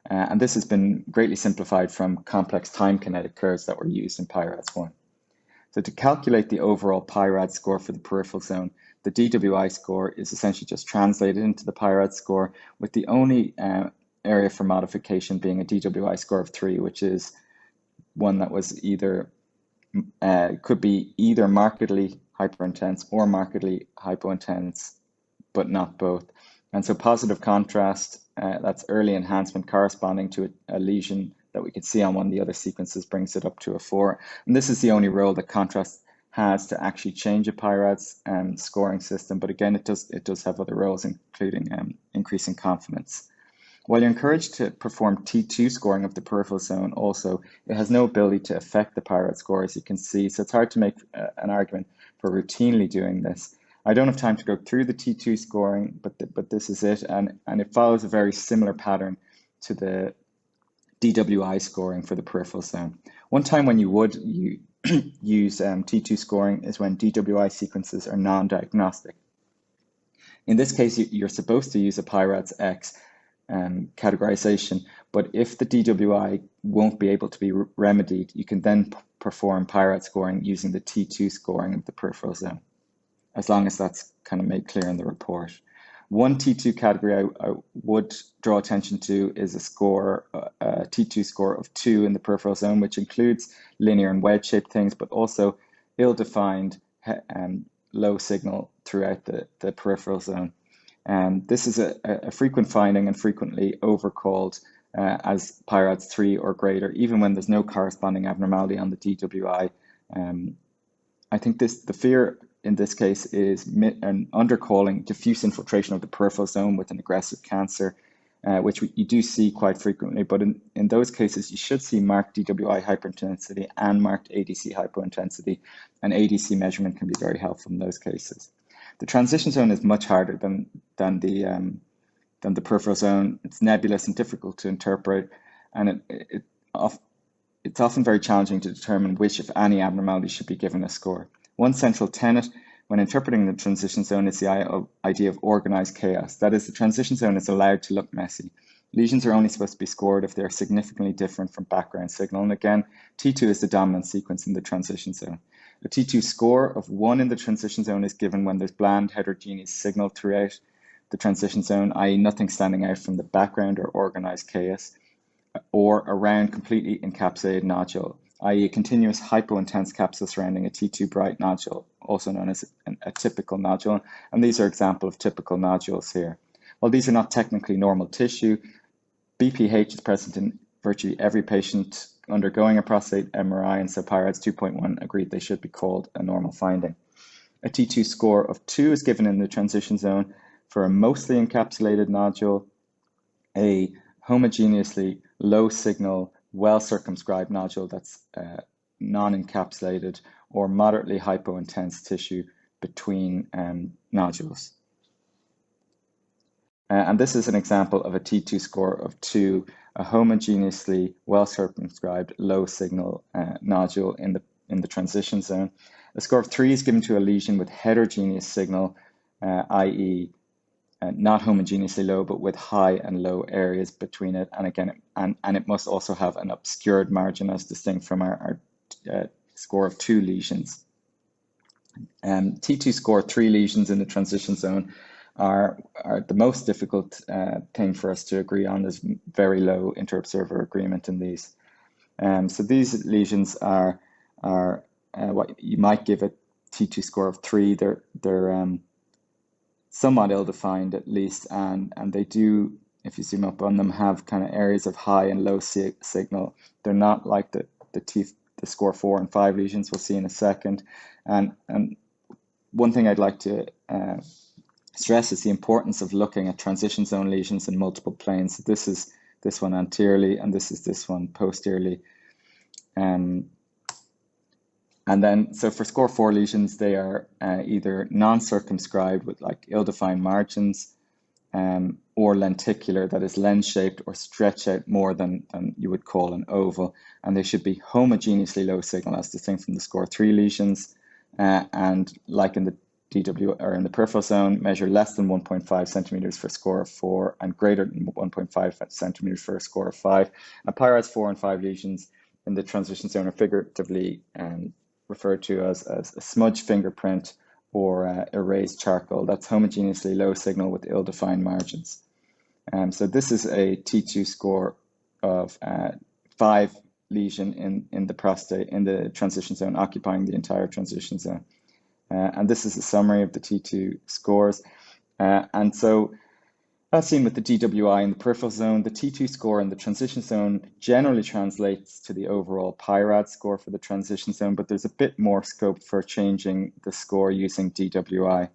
And this has been greatly simplified from complex time kinetic curves that were used in PIRADS 1. So to calculate the overall PIRADS score for the peripheral zone, the DWI score is essentially just translated into the PIRADS score, with the only area for modification being a DWI score of 3, which is one that was either could be either markedly hyperintense or markedly hypointense, but not both. And so positive contrast, that's early enhancement corresponding to a lesion that we could see on one of the other sequences, brings it up to a 4. And this is the only role that contrast has to actually change a PIRADS scoring system. But again, it does have other roles, including increasing confidence. While you're encouraged to perform T2 scoring of the peripheral zone also, it has no ability to affect the PIRADS score, as you can see. So it's hard to make an argument for routinely doing this. I don't have time to go through the T2 scoring, but this is it. And it follows a very similar pattern to the DWI scoring for the peripheral zone. One time when you would use T2 scoring is when DWI sequences are non-diagnostic. In this case, you're supposed to use a PIRADS X categorization, but if the DWI won't be able to be remedied, you can then perform PIRADS scoring using the T2 scoring of the peripheral zone, as long as that's kind of made clear in the report. One T2 category I would draw attention to is a T2 score of 2 in the peripheral zone, which includes linear and wedge-shaped things, but also ill-defined low signal throughout the peripheral zone. This is a frequent finding and frequently overcalled as PIRADS 3 or greater, even when there's no corresponding abnormality on the DWI. I think the fear in this case is an undercalling diffuse infiltration of the peripheral zone with an aggressive cancer, which you do see quite frequently. But in those cases, you should see marked DWI hyperintensity and marked ADC hypointensity, and ADC measurement can be very helpful in those cases. The transition zone is much harder than the peripheral zone. It's nebulous and difficult to interpret, and it's often very challenging to determine which, if any, abnormality should be given a score. One central tenet when interpreting the transition zone is the idea of organized chaos. That is, the transition zone is allowed to look messy. Lesions are only supposed to be scored if they are significantly different from background signal. And again, T2 is the dominant sequence in the transition zone. A T2 score of 1 in the transition zone is given when there's bland heterogeneous signal throughout the transition zone, i.e. nothing standing out from the background or organized chaos, or around completely encapsulated nodule, i.e. a continuous hypointense capsule surrounding a T2 bright nodule, also known as a typical nodule. And these are examples of typical nodules here. While these are not technically normal tissue, BPH is present in virtually every patient undergoing a prostate MRI, and so PIRADS 2.1 agreed they should be called a normal finding. A T2 score of 2 is given in the transition zone for a mostly encapsulated nodule, a homogeneously low signal, well circumscribed nodule that's non-encapsulated, or moderately hypointense tissue between nodules. And this is an example of a T2 score of 2, a homogeneously well circumscribed low signal nodule in the transition zone. A score of 3 is given to a lesion with heterogeneous signal, i.e. Not homogeneously low, but with high and low areas between it. And again, and it must also have an obscured margin as distinct from our score of 2 lesions. T2 score 3 lesions in the transition zone are the most difficult thing for us to agree on. There's very low inter-observer agreement in these. So these lesions are what you might give a T2 score of 3. They're somewhat ill-defined at least, and they do, if you zoom up on them, have kind of areas of high and low signal. They're not like the score 4 and 5 lesions we'll see in a second. And one thing I'd like to stress is the importance of looking at transition zone lesions in multiple planes. This is this one anteriorly, and this is this one posteriorly. And then, so for score 4 lesions, they are either non-circumscribed with like ill-defined margins, or lenticular, that is lens-shaped or stretch out more than you would call an oval. And they should be homogeneously low signal as distinct from the score 3 lesions. And like in the DW or in the peripheral zone, measure less than 1.5 centimeters for a score of 4 and greater than 1.5 centimeters for a score of 5. And PIRADS 4 and 5 lesions in the transition zone are figuratively referred to as a smudge fingerprint or erased charcoal. That's homogeneously low signal with ill-defined margins. So this is a T2 score of 5 lesion in the prostate, in the transition zone, occupying the entire transition zone. And this is a summary of the T2 scores. And so, as seen with the DWI in the peripheral zone, the T2 score in the transition zone generally translates to the overall PIRADS score for the transition zone, but there's a bit more scope for changing the score using DWI.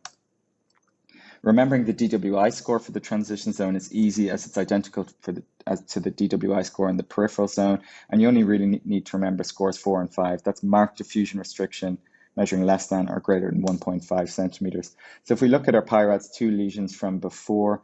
Remembering the DWI score for the transition zone is easy, as it's identical to the DWI score in the peripheral zone, and you only really need to remember scores 4 and 5. That's marked diffusion restriction, measuring less than or greater than 1.5 centimeters. So if we look at our PIRADS 2 lesions from before,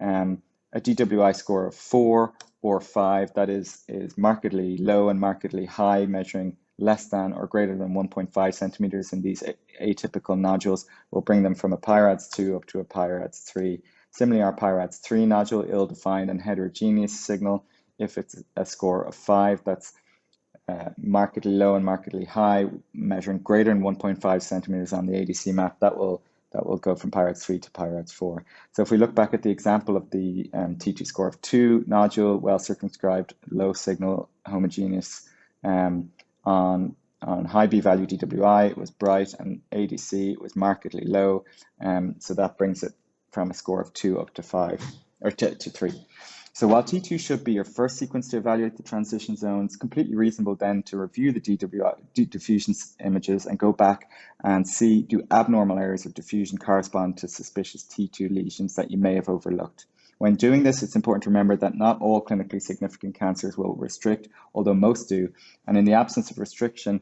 a DWI score of 4 or 5, that is markedly low and markedly high, measuring less than or greater than 1.5 centimeters in these atypical nodules, will bring them from a PIRADS 2 up to a PIRADS 3. Similarly, our PIRADS 3 nodule, ill-defined and heterogeneous signal, if it's a score of 5, that's markedly low and markedly high, measuring greater than 1.5 centimeters on the ADC map, that will go from PIRADS 3 to PIRADS 4. So if we look back at the example of the T2 score of 2 nodule, well circumscribed, low signal, homogeneous, on high B value DWI, it was bright, and ADC was markedly low. So that brings it from a score of 2 up to 5, or to 3. So while T2 should be your first sequence to evaluate the transition zone, it's completely reasonable then to review the diffusion images and go back and see, do abnormal areas of diffusion correspond to suspicious T2 lesions that you may have overlooked. When doing this, it's important to remember that not all clinically significant cancers will restrict, although most do. And in the absence of restriction,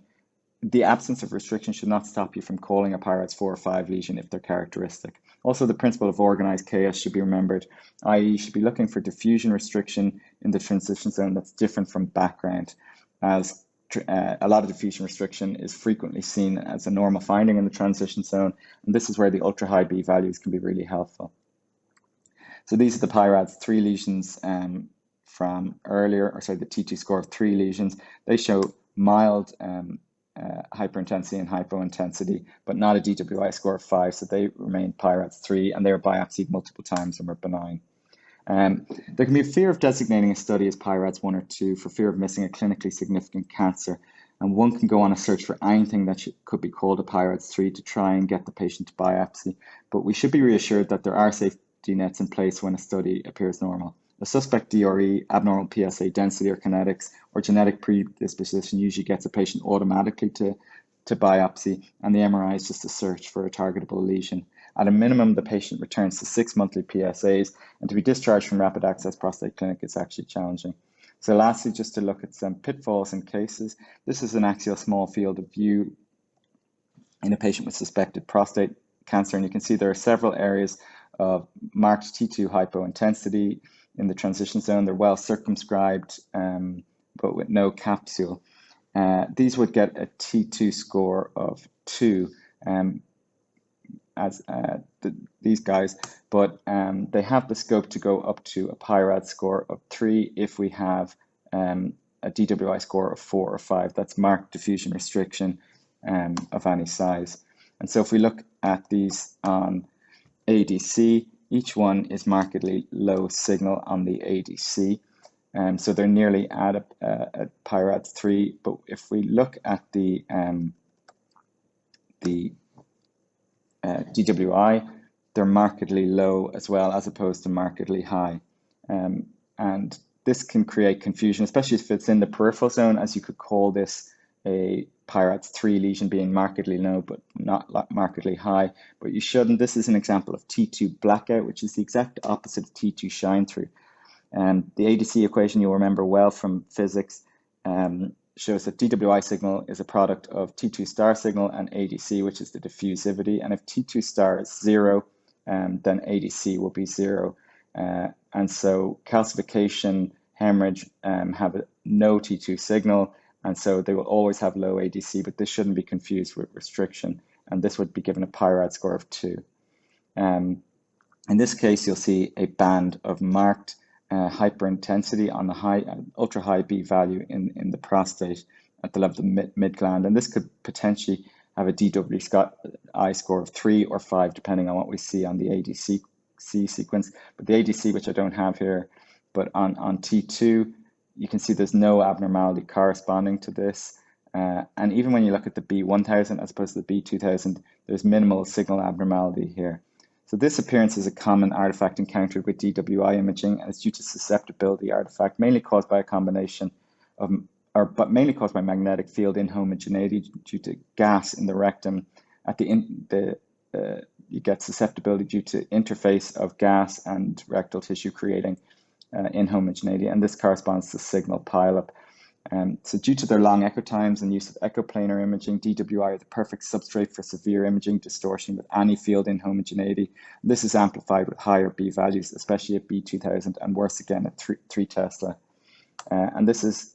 should not stop you from calling a PIRADS 4 or 5 lesion if they're characteristic. Also, the principle of organized chaos should be remembered, i.e. you should be looking for diffusion restriction in the transition zone that's different from background, as a lot of diffusion restriction is frequently seen as a normal finding in the transition zone, and this is where the ultra-high B values can be really helpful. So these are the PIRADS 3 lesions from earlier, or sorry, the T2 score of 3 lesions. They show mild hyperintensity and hypointensity, but not a DWI score of 5, so they remain PIRADS 3, and they were biopsied multiple times and were benign. There can be a fear of designating a study as PIRADS 1 or 2 for fear of missing a clinically significant cancer, and one can go on a search for anything that could be called a PIRADS 3 to try and get the patient to biopsy, but we should be reassured that there are safety nets in place when a study appears normal. A suspect DRE, abnormal PSA density or kinetics, or genetic predisposition usually gets a patient automatically to biopsy, and the MRI is just a search for a targetable lesion. At a minimum, the patient returns to 6 monthly PSAs, and to be discharged from Rapid Access Prostate Clinic is actually challenging. So lastly, just to look at some pitfalls and cases, this is an axial small field of view in a patient with suspected prostate cancer, and you can see there are several areas of marked T2 hypointensity in the transition zone. They're well circumscribed, but with no capsule. These would get a T2 score of 2, these guys, but they have the scope to go up to a PIRADS score of 3 if we have a DWI score of 4 or 5. That's marked diffusion restriction of any size. And so if we look at these on ADC, each one is markedly low signal on the ADC. So they're nearly at a PIRADS 3, but if we look at the DWI, they're markedly low as well, as opposed to markedly high. And this can create confusion, especially if it's in the peripheral zone, as you could call this a PIRADS 3 lesion being markedly low but not markedly high, but you shouldn't. This is an example of T2 blackout, which is the exact opposite of T2 shine through. The ADC equation you'll remember well from physics shows that DWI signal is a product of T2 star signal and ADC, which is the diffusivity, and if T2 star is 0, then ADC will be 0. And so calcification, hemorrhage have no T2 signal, and so they will always have low ADC, but this shouldn't be confused with restriction, and this would be given a PIRADS score of 2. In this case, you'll see a band of marked hyperintensity on the ultra high B value in the prostate at the level of the mid gland, and this could potentially have a DWI score of 3 or 5, depending on what we see on the ADC C sequence, but the ADC, which I don't have here, but on T2, you can see there's no abnormality corresponding to this. And even when you look at the B1000 as opposed to the B2000, there's minimal signal abnormality here. So this appearance is a common artifact encountered with DWI imaging, and it's due to susceptibility artifact, mainly caused by a combination of, but mainly caused by magnetic field inhomogeneity due to gas in the rectum. At you get susceptibility due to interface of gas and rectal tissue creating inhomogeneity, and this corresponds to signal pileup. So due to their long echo times and use of echoplanar imaging, DWI are the perfect substrate for severe imaging distortion with any field inhomogeneity. This is amplified with higher B values, especially at B2000, and worse again at 3 Tesla. And this is,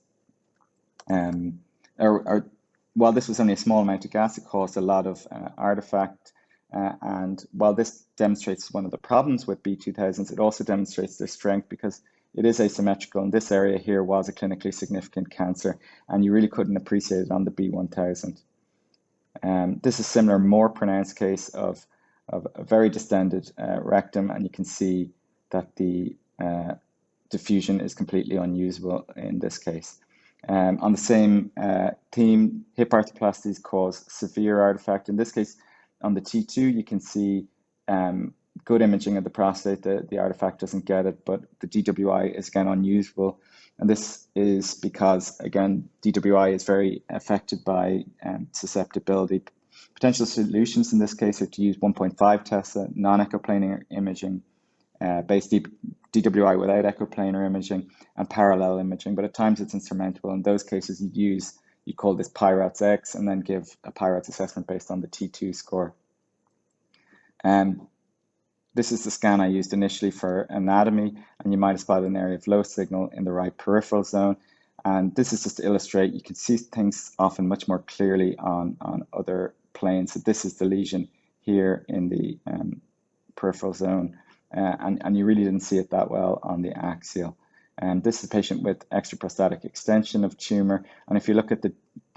while this was only a small amount of gas, it caused a lot of artifact. And while this demonstrates one of the problems with B2000s, it also demonstrates their strength because it is asymmetrical, and this area here was a clinically significant cancer, and you really couldn't appreciate it on the B1000. This is similar, more pronounced case of a very distended rectum, and you can see that the diffusion is completely unusable in this case. On the same theme, hip arthroplasties cause severe artifact. In this case, on the T2, you can see good imaging of the prostate. The artifact doesn't get it, but the DWI is again unusable. And this is because, again, DWI is very affected by susceptibility. Potential solutions in this case are to use 1.5 Tesla non-echoplanar imaging, based DWI without echoplanar imaging, and parallel imaging, but at times it's insurmountable. In those cases, you call this PIRADS X and then give a PIRADS assessment based on the T2 score. This is the scan I used initially for anatomy, and you might have spotted an area of low signal in the right peripheral zone. And this is just to illustrate, you can see things often much more clearly on other planes. So this is the lesion here in the peripheral zone, and you really didn't see it that well on the axial. And this is a patient with extraprostatic extension of tumor. And if you look at the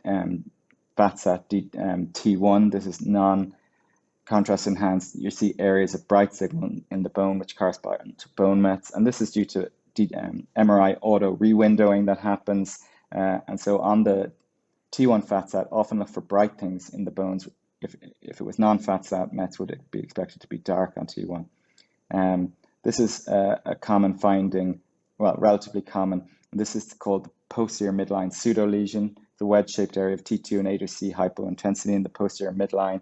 VATSAT T1, this is non-contrast enhanced, you see areas of bright signal in the bone which correspond to bone mets. And this is due to MRI auto re-windowing that happens. And so on the T1 FATSAT, often look for bright things in the bones. If it was non-FATSAT, mets would be expected to be dark on T1. This is a common finding, well, relatively common. This is called the posterior midline pseudo-lesion, the wedge-shaped area of T2 and A2C hypointensity in the posterior midline.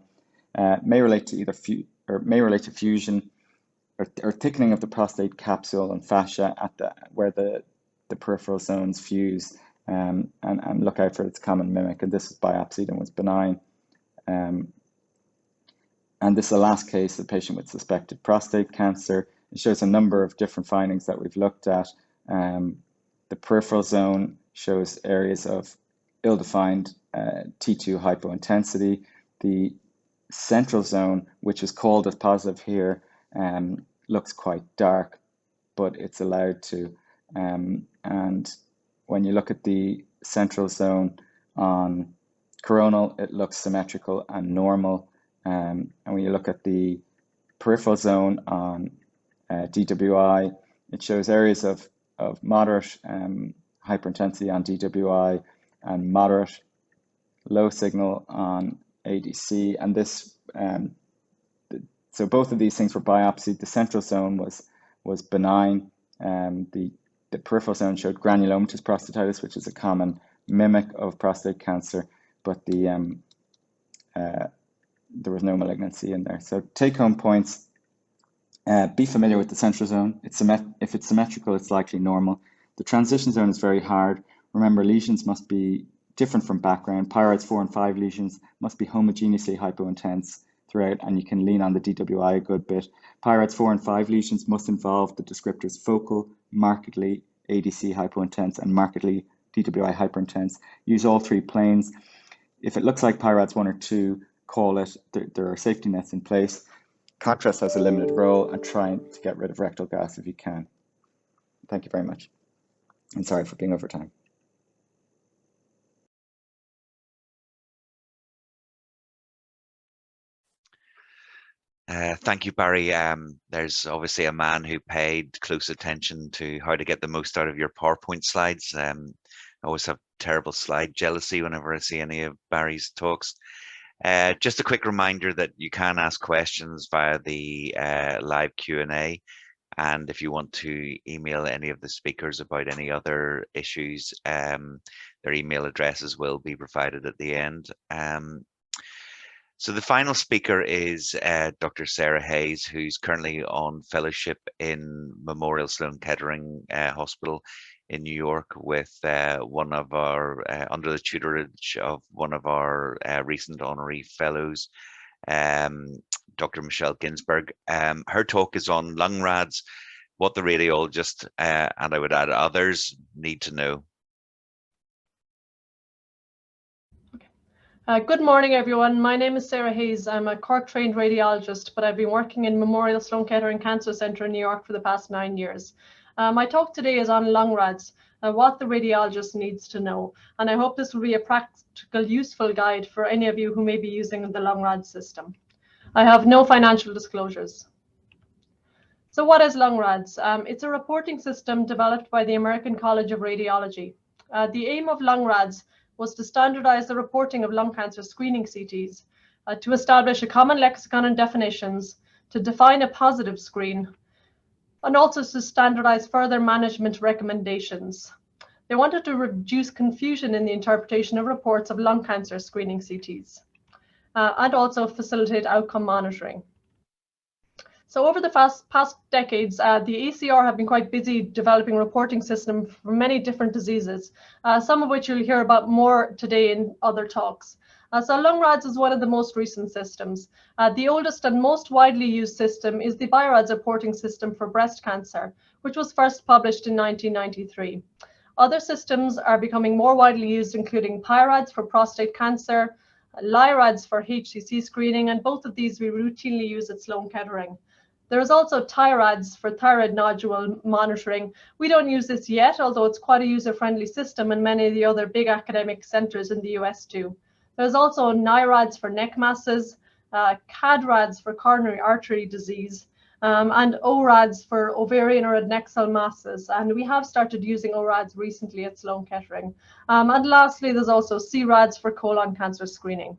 May relate to fusion or thickening of the prostate capsule and fascia at where the peripheral zones fuse, and look out for its common mimic. And this was biopsied and was benign. And this is the last case, a patient with suspected prostate cancer. It shows a number of different findings that we've looked at. The peripheral zone shows areas of ill-defined T2 hypointensity. The central zone, which is called as positive here, looks quite dark, but it's allowed to. And when you look at the central zone on coronal, it looks symmetrical and normal. And when you look at the peripheral zone on DWI, it shows areas of moderate hyperintensity on DWI and moderate low signal on ADC. And this, so both of these things were biopsied. The central zone was benign. The peripheral zone showed granulomatous prostatitis, which is a common mimic of prostate cancer, but there was no malignancy in there. So take-home points: be familiar with the central zone. If it's symmetrical, it's likely normal. The transition zone is very hard. Remember, lesions must be different from background. PIRADS 4 and 5 lesions must be homogeneously hypointense throughout, and you can lean on the DWI a good bit. PIRADS 4 and 5 lesions must involve the descriptors focal, markedly ADC hypointense, and markedly DWI hyperintense. Use all 3 planes. If it looks like PIRADS 1 or 2, call it. There are safety nets in place. Contrast has a limited role, and try to get rid of rectal gas if you can. Thank you very much. And sorry for being over time.
Thank you, Barry. There's obviously a man who paid close attention to how to get the most out of your PowerPoint slides. I always have terrible slide jealousy whenever I see any of Barry's talks. Just a quick reminder that you can ask questions via the live Q&A. And if you want to email any of the speakers about any other issues, their email addresses will be provided at the end. So the final speaker is Dr. Sara Hayes, who's currently on fellowship in Memorial Sloan-Kettering Hospital in New York with one of our, under the tutorage of one of our recent honorary fellows, Dr. Michelle Ginsberg. Her talk is on LUNG-RADS, what the radiologist, and I would add others, need to know.
Good morning, everyone. My name is Sara Hayes. I'm a Cork-trained radiologist, but I've been working in Memorial Sloan-Kettering Cancer Centre in New York for the past 9 years. My talk today is on LUNG-RADS, what the radiologist needs to know. And I hope this will be a practical, useful guide for any of you who may be using the LUNG-RADS system. I have no financial disclosures. So what is LUNG-RADS? It's a reporting system developed by the American College of Radiology. The aim of LUNG-RADS was to standardize the reporting of lung cancer screening CTs, to establish a common lexicon and definitions, to define a positive screen, and also to standardize further management recommendations. They wanted to reduce confusion in the interpretation of reports of lung cancer screening CTs, and also facilitate outcome monitoring. So over the past decades, the ACR have been quite busy developing a reporting system for many different diseases, some of which you'll hear about more today in other talks. So LUNG-RADS is one of the most recent systems. The oldest and most widely used system is the PIRADS reporting system for breast cancer, which was first published in 1993. Other systems are becoming more widely used, including PIRADS for prostate cancer, LI-RADS for HCC screening, and both of these we routinely use at Sloan-Kettering. There is also TIRADS for thyroid nodule monitoring. We don't use this yet, although it's quite a user-friendly system, and many of the other big academic centers in the US do. There's also NIRADS for neck masses, CAD-RADS for coronary artery disease, and ORADS for ovarian or adnexal masses. And we have started using ORADS recently at Sloan-Kettering. And lastly, there's also C-RADS for colon cancer screening.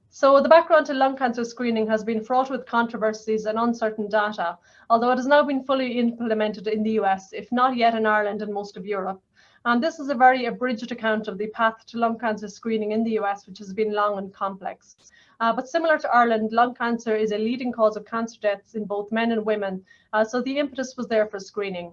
So the background to lung cancer screening has been fraught with controversies and uncertain data, although it has now been fully implemented in the US, if not yet in Ireland and most of Europe. And this is a very abridged account of the path to lung cancer screening in the US, which has been long and complex. But similar to Ireland, lung cancer is a leading cause of cancer deaths in both men and women, so the impetus was there for screening.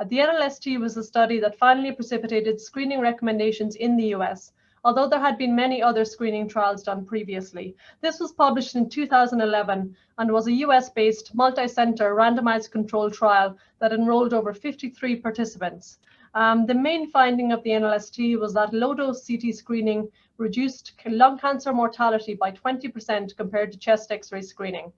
The NLST was the study that finally precipitated screening recommendations in the US, although there had been many other screening trials done previously. This was published in 2011 and was a US-based multi-center randomized controlled trial that enrolled over 53 participants. The main finding of the NLST was that low-dose CT screening reduced lung cancer mortality by 20% compared to chest X-ray screening.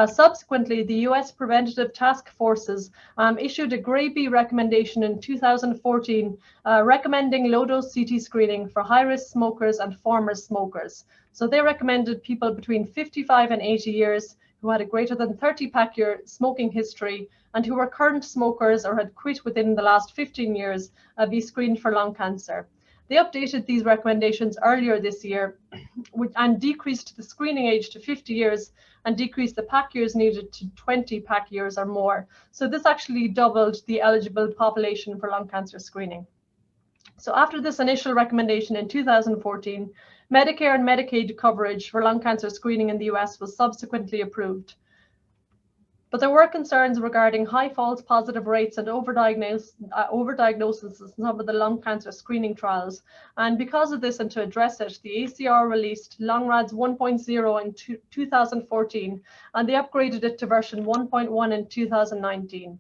Subsequently, the US Preventative Task Forces issued a Grade B recommendation in 2014 recommending low-dose CT screening for high-risk smokers and former smokers. So they recommended people between 55 and 80 years who had a greater than 30-pack-year smoking history and who were current smokers or had quit within the last 15 years be screened for lung cancer. They updated these recommendations earlier this year and decreased the screening age to 50 years and decreased the pack years needed to 20 pack years or more. So this actually doubled the eligible population for lung cancer screening. So after this initial recommendation in 2014, Medicare and Medicaid coverage for lung cancer screening in the US was subsequently approved. But there were concerns regarding high false positive rates and overdiagnosis in some of the lung cancer screening trials. And because of this, and to address it, the ACR released LUNG-RADS 1.0 in 2014, and they upgraded it to version 1.1 in 2019.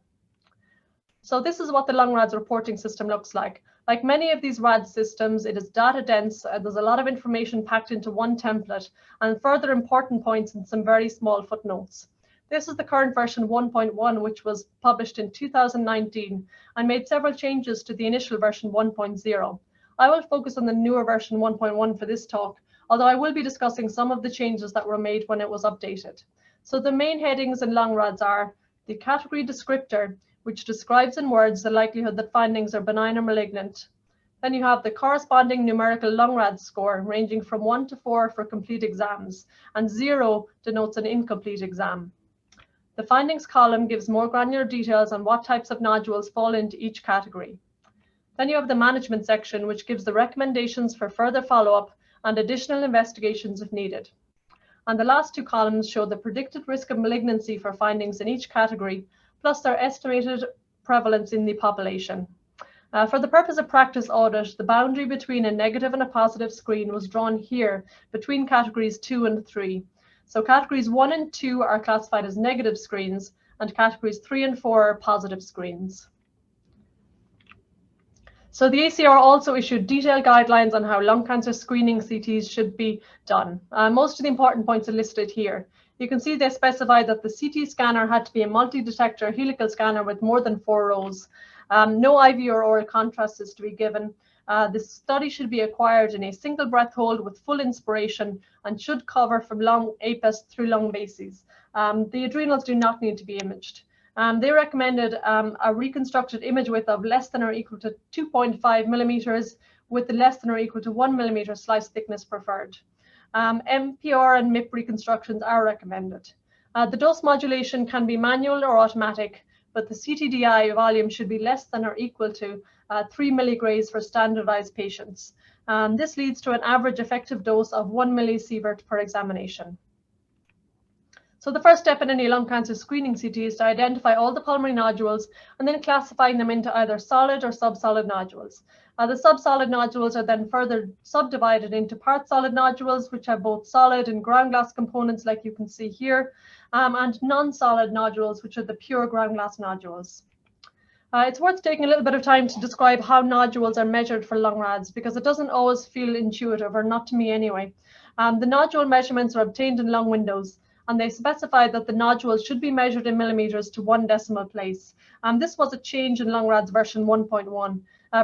So this is what the LUNG-RADS reporting system looks like. Like many of these RADS systems, it is data dense. There's a lot of information packed into one template, and further important points in some very small footnotes. This is the current version 1.1, which was published in 2019 and made several changes to the initial version 1.0. I will focus on the newer version 1.1 for this talk, although I will be discussing some of the changes that were made when it was updated. So the main headings in LUNG-RADS are the category descriptor, which describes in words the likelihood that findings are benign or malignant. Then you have the corresponding numerical LUNG-RADS score ranging from 1 to 4 for complete exams, and 0 denotes an incomplete exam. The findings column gives more granular details on what types of nodules fall into each category. Then you have the management section, which gives the recommendations for further follow-up and additional investigations if needed. And the last two columns show the predicted risk of malignancy for findings in each category, plus their estimated prevalence in the population. For the purpose of practice audit, the boundary between a negative and a positive screen was drawn here between categories 2 and 3. So categories 1 and 2 are classified as negative screens, and categories 3 and 4 are positive screens. So the ACR also issued detailed guidelines on how lung cancer screening CTs should be done. Most of the important points are listed here. You can see they specified that the CT scanner had to be a multi-detector helical scanner with more than 4 rows. No IV or oral contrast is to be given. The study should be acquired in a single breath hold with full inspiration and should cover from lung apice through lung bases. The adrenals do not need to be imaged. They recommended a reconstructed image width of less than or equal to 2.5 millimeters with the less than or equal to 1 millimeter slice thickness preferred. MPR and MIP reconstructions are recommended. The dose modulation can be manual or automatic, but the CTDI volume should be less than or equal to 3 milligrays for standardized patients. This leads to an average effective dose of 1 millisievert per examination. So the first step in any lung cancer screening CT is to identify all the pulmonary nodules and then classifying them into either solid or subsolid nodules. The subsolid nodules are then further subdivided into part solid nodules, which have both solid and ground glass components, like you can see here, and non-solid nodules, which are the pure ground glass nodules. It's worth taking a little bit of time to describe how nodules are measured for LUNG-RADS, because it doesn't always feel intuitive, or not to me anyway. The nodule measurements are obtained in lung windows, and they specify that the nodules should be measured in millimeters to 1 decimal place. This was a change in LUNG-RADS version 1.1.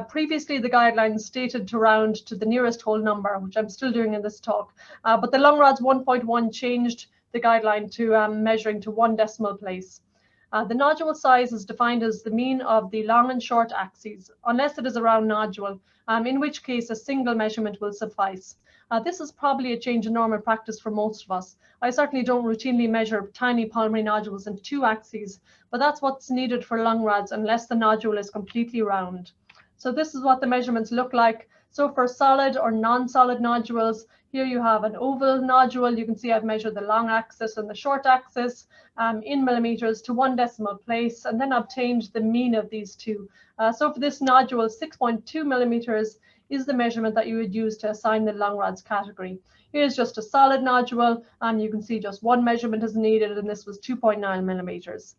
Previously, the guidelines stated to round to the nearest whole number, which I'm still doing in this talk. But the LUNG-RADS 1.1 changed the guideline to measuring to 1 decimal place. The nodule size is defined as the mean of the long and short axes, unless it is a round nodule, in which case a single measurement will suffice. This is probably a change in normal practice for most of us. I certainly don't routinely measure tiny pulmonary nodules in 2 axes, but that's what's needed for LUNG-RADS unless the nodule is completely round. So this is what the measurements look like. So for solid or non-solid nodules, here you have an oval nodule. You can see I've measured the long axis and the short axis in millimeters to 1 decimal place, and then obtained the mean of these two. So for this nodule, 6.2 millimeters is the measurement that you would use to assign the LUNG-RADS category. Here's just a solid nodule, and you can see just 1 measurement is needed, and this was 2.9 millimeters.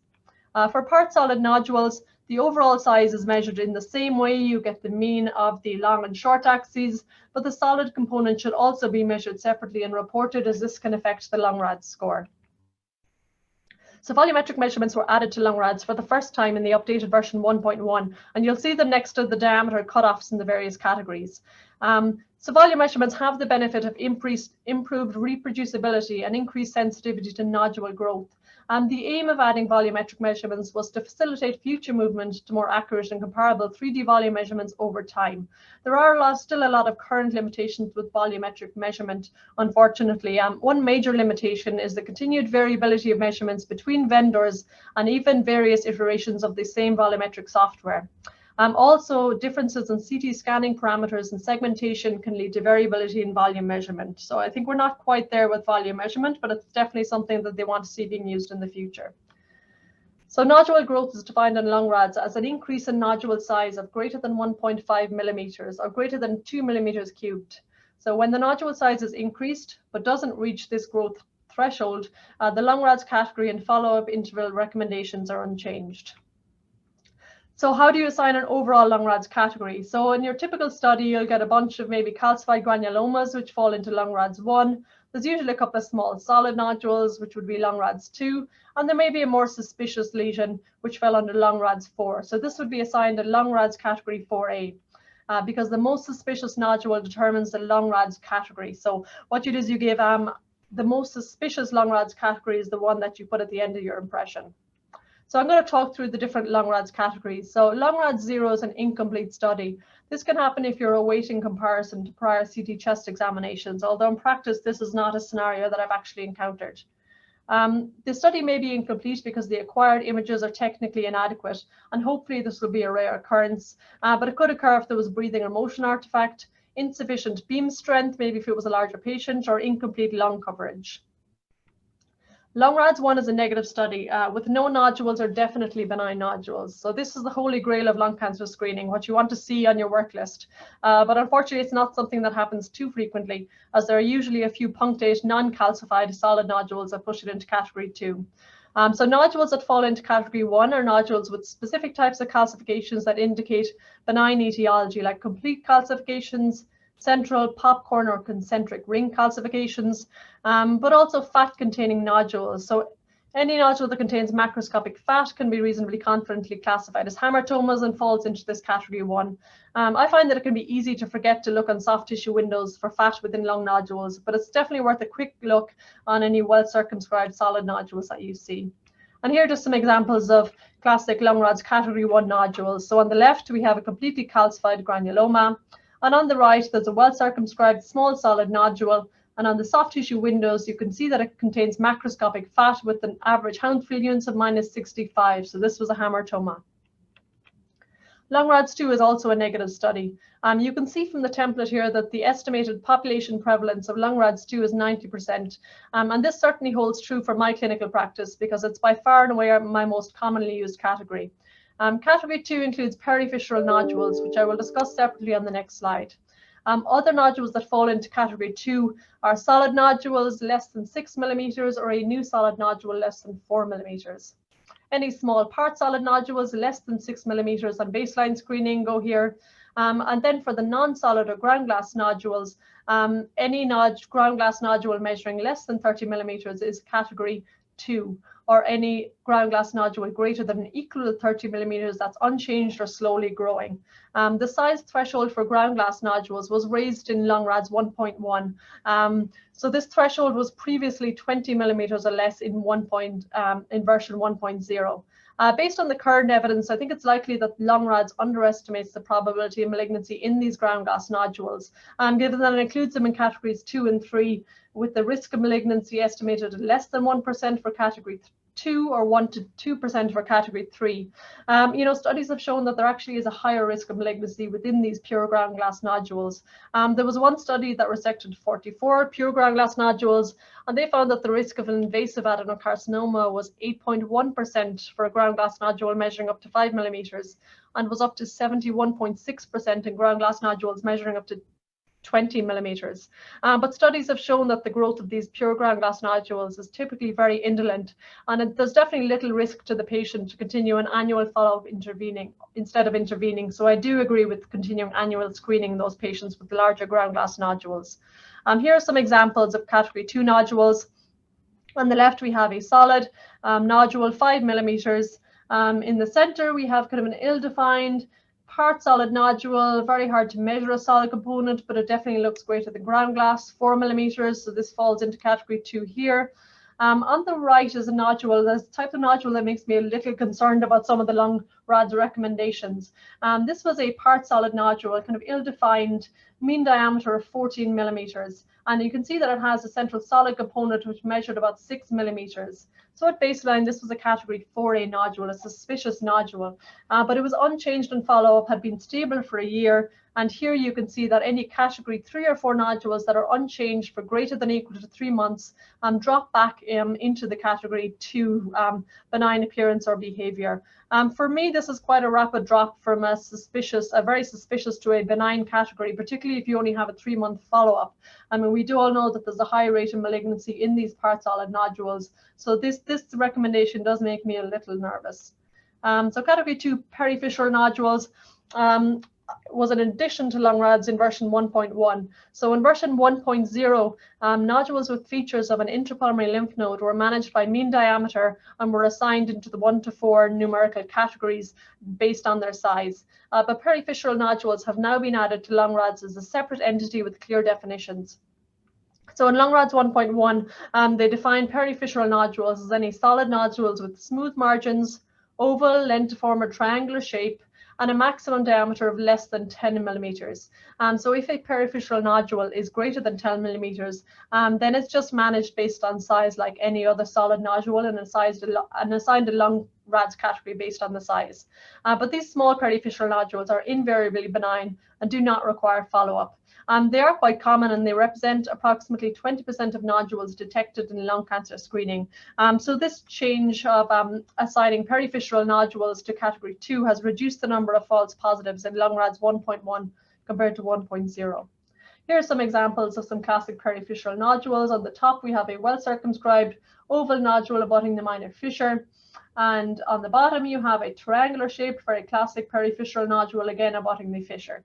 For part solid nodules, the overall size is measured in the same way. You get the mean of the long and short axes, but the solid component should also be measured separately and reported, as this can affect the LUNG-RADS score. So volumetric measurements were added to LUNG-RADS for the first time in the updated version 1.1, and you'll see them next to the diameter cutoffs in the various categories. So volume measurements have the benefit of improved reproducibility and increased sensitivity to nodule growth. The aim of adding volumetric measurements was to facilitate future movement to more accurate and comparable 3D volume measurements over time. There are still a lot of current limitations with volumetric measurement, unfortunately. One major limitation is the continued variability of measurements between vendors and even various iterations of the same volumetric software. Also, differences in CT scanning parameters and segmentation can lead to variability in volume measurement. So I think we're not quite there with volume measurement, but it's definitely something that they want to see being used in the future. So nodule growth is defined in LUNG-RADS as an increase in nodule size of greater than 1.5 millimeters or greater than 2 millimeters cubed. So when the nodule size is increased but doesn't reach this growth threshold, the LUNG-RADS category and follow-up interval recommendations are unchanged. So how do you assign an overall LUNG-RADS category? So in your typical study, you'll get a bunch of maybe calcified granulomas, which fall into LUNG-RADS 1. There's usually a couple of small solid nodules, which would be LUNG-RADS 2. And there may be a more suspicious lesion, which fell under LUNG-RADS 4. So this would be assigned a LUNG-RADS category 4A. because the most suspicious nodule determines the LUNG-RADS category. So what you do is you give the most suspicious LUNG-RADS category is the one that you put at the end of your impression. So I'm going to talk through the different LUNG-RADS categories. So LUNG-RADS 0 is an incomplete study. This can happen if you're awaiting comparison to prior CT chest examinations, although in practice, this is not a scenario that I've actually encountered. The study may be incomplete because the acquired images are technically inadequate, and hopefully this will be a rare occurrence, but it could occur if there was breathing or motion artifact, insufficient beam strength, maybe if it was a larger patient, or incomplete lung coverage. LUNG-RADS 1 is a negative study with no nodules or definitely benign nodules. So this is the holy grail of lung cancer screening, what you want to see on your work list. But unfortunately, it's not something that happens too frequently, as there are usually a few punctate, non-calcified solid nodules that push it into category 2. So nodules that fall into category 1 are nodules with specific types of calcifications that indicate benign etiology, like complete calcifications, central, popcorn, or concentric ring calcifications, but also fat-containing nodules. So any nodule that contains macroscopic fat can be reasonably confidently classified as hamartomas and falls into this category 1. I find that it can be easy to forget to look on soft tissue windows for fat within lung nodules, but it's definitely worth a quick look on any well-circumscribed solid nodules that you see. And here are just some examples of classic LUNG-RADS category 1 nodules. So on the left, we have a completely calcified granuloma. And on the right, there's a well-circumscribed small solid nodule. And on the soft tissue windows, you can see that it contains macroscopic fat with an average Hounsfield units of -65. So this was a hamartoma. LUNG-RADS 2 is also a negative study. You can see from the template here that the estimated population prevalence of LUNG-RADS 2 is 90%. And this certainly holds true for my clinical practice because it's by far and away my most commonly used category. Category 2 includes peripheral nodules, which I will discuss separately on the next slide. Other nodules that fall into category 2 are solid nodules less than 6 millimeters or a new solid nodule less than 4 millimeters. Any small part solid nodules less than 6 millimeters on baseline screening go here. And then for the non-solid or ground glass nodules, any ground glass nodule measuring less than 30 millimeters is category 2, or any ground glass nodule greater than or equal to 30 millimeters that's unchanged or slowly growing. The size threshold for ground glass nodules was raised in LUNG-RADS 1.1. So this threshold was previously 20 millimeters or less in version 1.0. Based on the current evidence, I think it's likely that LUNG-RADS underestimates the probability of malignancy in these ground glass nodules, given that it includes them in categories 2 and 3, with the risk of malignancy estimated at less than 1% for category 2 or 1 to 2% for category 3. Studies have shown that there actually is a higher risk of malignancy within these pure ground glass nodules. There was one study that resected 44 pure ground glass nodules, and they found that the risk of an invasive adenocarcinoma was 8.1% for a ground glass nodule measuring up to 5 millimeters, and was up to 71.6% in ground glass nodules measuring up to 20 millimeters. But studies have shown that the growth of these pure ground glass nodules is typically very indolent, and there's definitely little risk to the patient to continue an annual follow-up instead of intervening. So I do agree with continuing annual screening those patients with larger ground glass nodules. Here are some examples of category 2 nodules. On the left, we have a solid nodule, 5 millimeters. In the center, we have kind of an ill-defined part solid nodule, very hard to measure a solid component, but it definitely looks greater than ground glass, 4 millimeters. So this falls into category 2 here. On the right is a nodule, the type of nodule that makes me a little concerned about some of the LUNG-RADS recommendations. This was a part solid nodule, kind of ill-defined, mean diameter of 14 millimeters. And you can see that it has a central solid component which measured about 6 millimeters. So at baseline, this was a category 4A nodule, a suspicious nodule, but it was unchanged in follow-up, had been stable for a year. And here you can see that any category 3 or 4 nodules that are unchanged for greater than or equal to 3 months drop back into the category 2 benign appearance or behavior. For me, this is quite a rapid drop from a very suspicious to a benign category, particularly if you only have a 3-month follow-up. I mean, we do all know that there's a high rate of malignancy in these part solid nodules. So this recommendation does make me a little nervous. So category 2 peripheral nodules. was an addition to LUNG-RADS in version 1.1. So in version 1.0, nodules with features of an intrapulmonary lymph node were managed by mean diameter and were assigned into the 1 to 4 numerical categories based on their size. But periphyseal nodules have now been added to LUNG-RADS as a separate entity with clear definitions. So in LUNG-RADS 1.1, they define periphyseal nodules as any solid nodules with smooth margins, oval, lentiform, or triangular shape, and a maximum diameter of less than 10 millimeters. So if a periphyseal nodule is greater than 10 millimeters, then it's just managed based on size like any other solid nodule and assigned a LUNG-RADS category based on the size. But these small periphyseal nodules are invariably benign and do not require follow-up. They are quite common and they represent approximately 20% of nodules detected in lung cancer screening. So this change of assigning periphyseal nodules to category 2 has reduced the number of false positives in LUNG-RADS 1.1 compared to 1.0. Here are some examples of some classic periphyseal nodules. On the top, we have a well-circumscribed oval nodule abutting the minor fissure. And on the bottom, you have a triangular shaped, very classic periphyseal nodule, again abutting the fissure.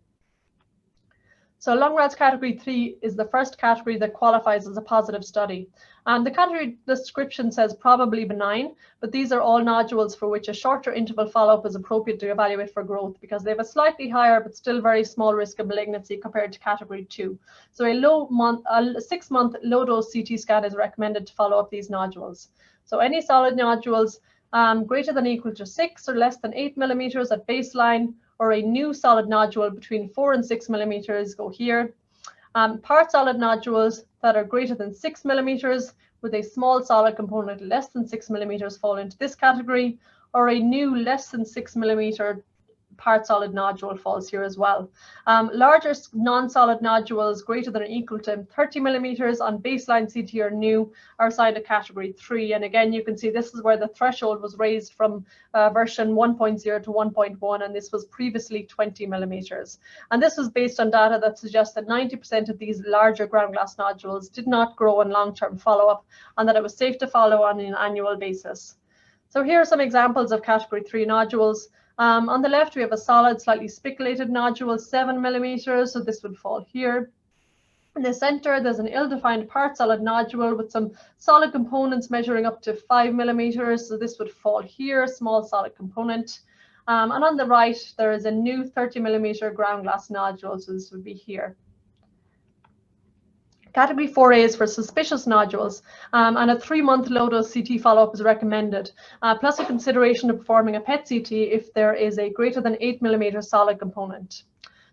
So LUNG-RADS category 3 is the first category that qualifies as a positive study. The category description says probably benign, but these are all nodules for which a shorter interval follow-up is appropriate to evaluate for growth because they have a slightly higher but still very small risk of malignancy compared to category 2. So a 6-month low-dose CT scan is recommended to follow up these nodules. So any solid nodules greater than or equal to 6 or less than 8 millimeters at baseline, or a new solid nodule between 4 and 6 millimeters go here. Part solid nodules that are greater than 6 millimeters with a small solid component less than 6 millimeters fall into this category, or a new less than 6 millimeter part solid nodule falls here as well. Larger non-solid nodules greater than or equal to 30 millimeters on baseline CT or new are assigned to category 3. And again, you can see this is where the threshold was raised from version 1.0 to 1.1, and this was previously 20 millimeters. And this was based on data that suggests that 90% of these larger ground glass nodules did not grow on long-term follow-up, and that it was safe to follow on an annual basis. So here are some examples of category 3 nodules. On the left, we have a solid, slightly spiculated nodule, 7 millimeters, so this would fall here. In the center, there's an ill-defined part solid nodule with some solid components measuring up to 5 millimeters, so this would fall here, small solid component. And on the right, there is a new 30 millimeter ground glass nodule, so this would be here. Category 4A is for suspicious nodules, and a 3-month low-dose CT follow-up is recommended, plus a consideration of performing a PET CT if there is a greater than 8 millimeter solid component.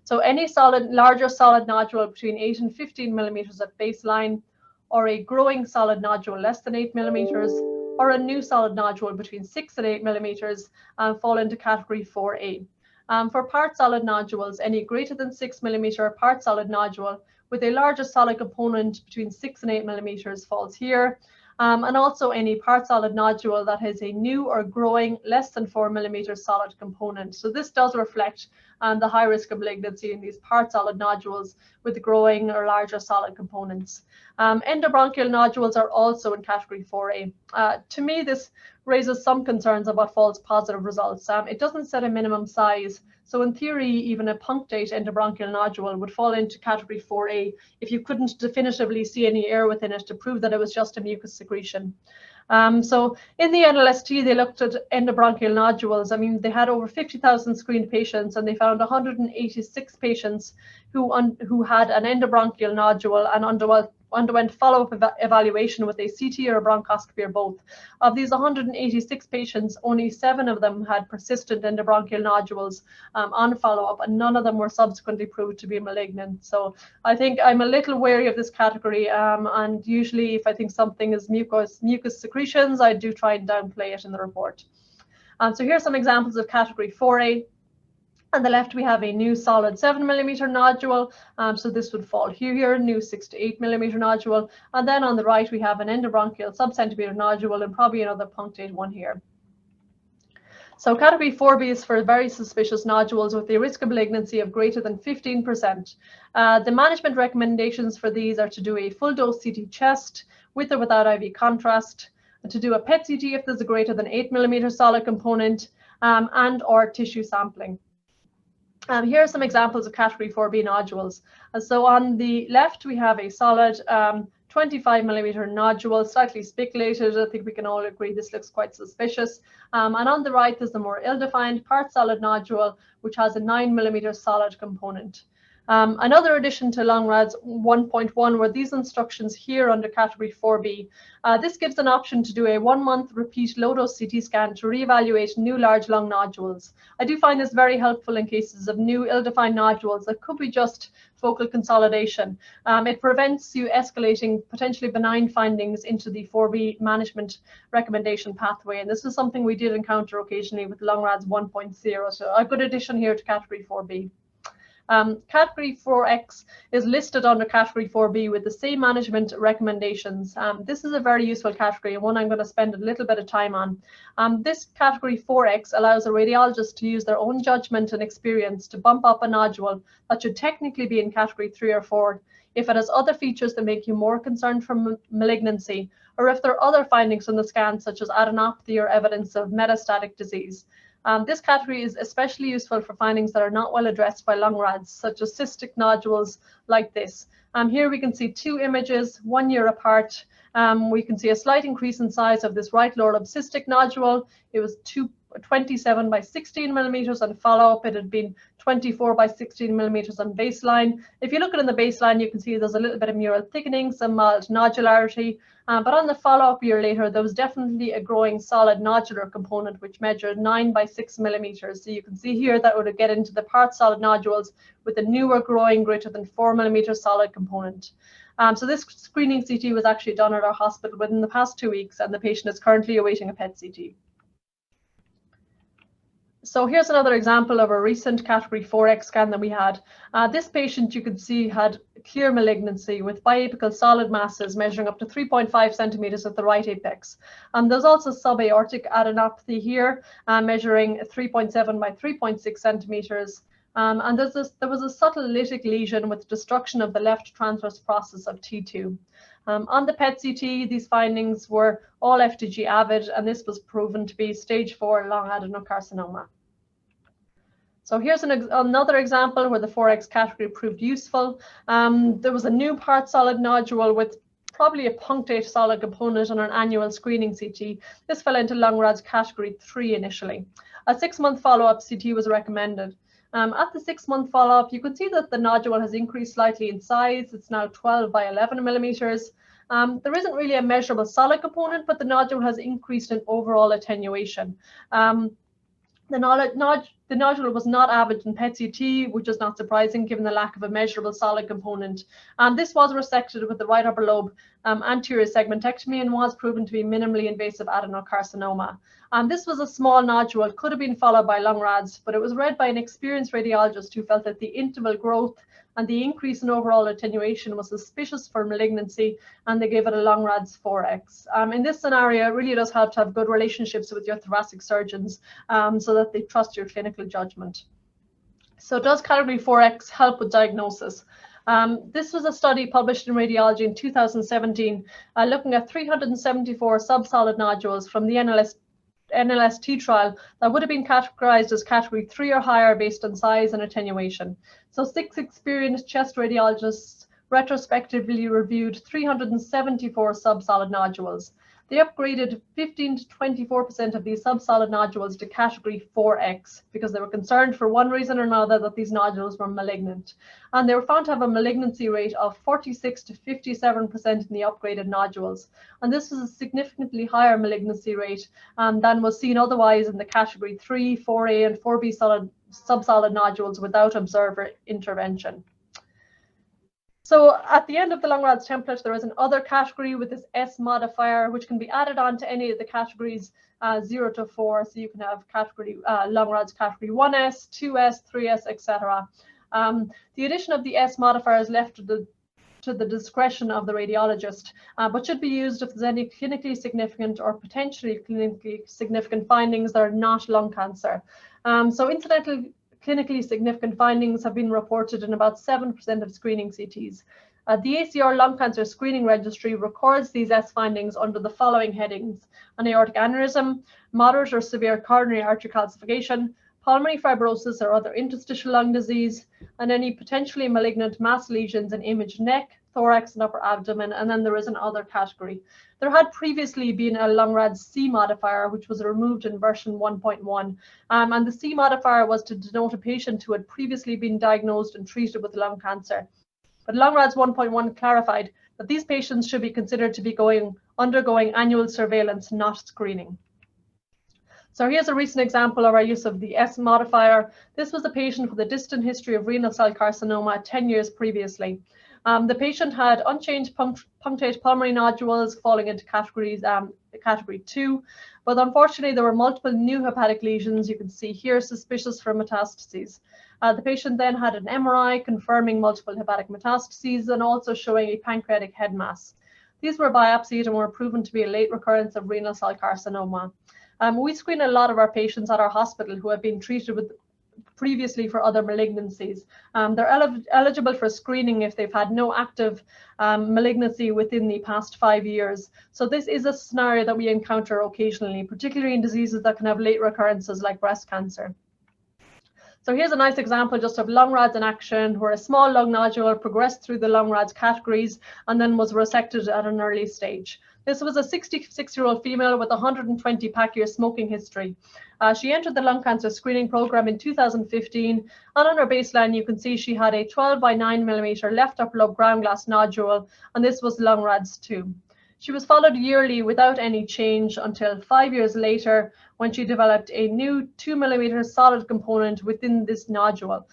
So any larger solid nodule between 8 and 15 millimeters at baseline, or a growing solid nodule less than 8 millimeters, or a new solid nodule between 6 and 8 millimeters fall into category 4A. For part solid nodules, any greater than 6 millimeter part solid nodule with a larger solid component between 6 and 8 millimeters falls here. And also any part solid nodule that has a new or growing less than 4 millimeter solid component. So this does reflect the high risk of malignancy in these part solid nodules with growing or larger solid components. Endobronchial nodules are also in category 4A. To me, this raises some concerns about false positive results. It doesn't set a minimum size. So in theory, even a punctate endobronchial nodule would fall into category 4A if you couldn't definitively see any air within it to prove that it was just a mucus secretion. So in the NLST, they looked at endobronchial nodules. I mean, they had over 50,000 screened patients, and they found 186 patients who had an endobronchial nodule and underwent follow-up evaluation with a CT or a bronchoscopy or both. Of these 186 patients, only 7 of them had persistent endobronchial nodules on follow-up, and none of them were subsequently proved to be malignant. So I think I'm a little wary of this category, and usually if I think something is mucus secretions, I do try and downplay it in the report. So here's some examples of category 4A. On the left, we have a new solid 7 millimeter nodule. So this would fall here, new 6 to 8 millimeter nodule. And then on the right, we have an endobronchial sub-centimeter nodule and probably another punctate one here. So category 4B is for very suspicious nodules with a risk of malignancy of greater than 15%. The management recommendations for these are to do a full dose CT chest with or without IV contrast, to do a PET CT if there's a greater than 8 millimeter solid component, and or tissue sampling. Here are some examples of category 4B nodules. So on the left, we have a solid 25mm nodule, slightly spiculated. I think we can all agree this looks quite suspicious. And on the right, there's the more ill-defined part solid nodule, which has a 9mm solid component. Another addition to LUNG-RADS 1.1 were these instructions here under category 4B. This gives an option to do a 1-month repeat low-dose CT scan to reevaluate new large lung nodules. I do find this very helpful in cases of new ill-defined nodules that could be just focal consolidation. It prevents you escalating potentially benign findings into the 4B management recommendation pathway. And this is something we did encounter occasionally with LUNG-RADS 1.0. So a good addition here to category 4B. Category 4X is listed under category 4B with the same management recommendations. This is a very useful category and one I'm going to spend a little bit of time on. This category 4X allows a radiologist to use their own judgment and experience to bump up a nodule that should technically be in category 3 or 4 if it has other features that make you more concerned for malignancy, or if there are other findings from the scan such as adenopathy or evidence of metastatic disease. This category is especially useful for findings that are not well addressed by LUNG-RADS, such as cystic nodules like this. Here we can see 2 images, 1 year apart. We can see a slight increase in size of this right lower lobe cystic nodule. It was 27 by 16 millimeters on follow-up. It had been 24 by 16 millimeters on baseline. If you look at it in the baseline, you can see there's a little bit of mural thickening, some mild nodularity. But on the follow-up year later, there was definitely a growing solid nodular component, which measured 9 by 6 millimeters. So you can see here that would get into the part solid nodules with a newer growing greater than 4 millimeter solid component. So this screening CT was actually done at our hospital within the past 2 weeks, and the patient is currently awaiting a PET CT. So here's another example of a recent category 4X scan that we had. This patient, you could see, had clear malignancy with biapical solid masses measuring up to 3.5 centimeters at the right apex. There's also subaortic adenopathy here, measuring 3.7 by 3.6 centimeters. And there was a subtle lytic lesion with destruction of the left transverse process of T2. On the PET CT, these findings were all FDG avid, and this was proven to be stage 4 lung adenocarcinoma. So here's another example where the 4X category proved useful. There was a new part solid nodule with probably a punctate solid component on an annual screening CT. This fell into LUNG-RADS category 3 initially. A 6-month follow-up CT was recommended. At the 6-month follow-up, you can see that the nodule has increased slightly in size. It's now 12 by 11 millimeters. There isn't really a measurable solid component, but the nodule has increased in overall attenuation. The nodule was not avid in PET CT, which is not surprising given the lack of a measurable solid component. This was resected with the right upper lobe anterior segmentectomy and was proven to be minimally invasive adenocarcinoma. This was a small nodule, could have been followed by LUNG-RADS, but it was read by an experienced radiologist who felt that the interval growth and the increase in overall attenuation was suspicious for malignancy, and they gave it a LUNG-RADS 4X. In this scenario, it really does help to have good relationships with your thoracic surgeons so that they trust your clinical judgment. So does category 4X help with diagnosis? This was a study published in Radiology in 2017, looking at 374 subsolid nodules from the NLST trial that would have been categorized as category 3 or higher based on size and attenuation. So 6 experienced chest radiologists retrospectively reviewed 374 subsolid nodules. They upgraded 15 to 24% of these subsolid nodules to category 4X because they were concerned for one reason or another that these nodules were malignant. And they were found to have a malignancy rate of 46 to 57% in the upgraded nodules. And this was a significantly higher malignancy rate than was seen otherwise in the category 3, 4A and 4B subsolid nodules without observer intervention. So at the end of the LUNG-RADS template, there is an other category with this S modifier, which can be added on to any of the categories 0 to 4. So you can have category LUNG-RADS category 1S, 2S, 3S, etc. The addition of the S modifier is left to the discretion of the radiologist, but should be used if there's any clinically significant or potentially clinically significant findings that are not lung cancer. So incidental clinically significant findings have been reported in about 7% of screening CTs. The ACR lung cancer screening registry records these S findings under the following headings: an aortic aneurysm, moderate or severe coronary artery calcification, pulmonary fibrosis or other interstitial lung disease, and any potentially malignant mass lesions in imaged neck, thorax, and upper abdomen, and then there is an other category. There had previously been a LUNG-RADS C modifier, which was removed in version 1.1, and the C modifier was to denote a patient who had previously been diagnosed and treated with lung cancer. But LUNG-RADS 1.1 clarified that these patients should be considered to be undergoing annual surveillance, not screening. So here's a recent example of our use of the S modifier. This was a patient with a distant history of renal cell carcinoma 10 years previously. The patient had unchanged punctate pulmonary nodules falling into category 2, but unfortunately there were multiple new hepatic lesions, you can see here, suspicious for metastases. The patient then had an MRI confirming multiple hepatic metastases and also showing a pancreatic head mass. These were biopsied and were proven to be a late recurrence of renal cell carcinoma. We screen a lot of our patients at our hospital who have been treated with previously for other malignancies. They're eligible for screening if they've had no active malignancy within the past 5 years. So this is a scenario that we encounter occasionally, particularly in diseases that can have late recurrences like breast cancer. So here's a nice example just of LUNG-RADS in action, where a small lung nodule progressed through the LUNG-RADS categories and then was resected at an early stage. This was a 66-year-old female with 120 pack-year smoking history. She entered the lung cancer screening program in 2015, and on her baseline you can see she had a 12 by 9 millimeter left upper lobe ground glass nodule, and this was LUNG-RADS 2. She was followed yearly without any change until 5 years later, when she developed a new 2 millimeter solid component within this nodule.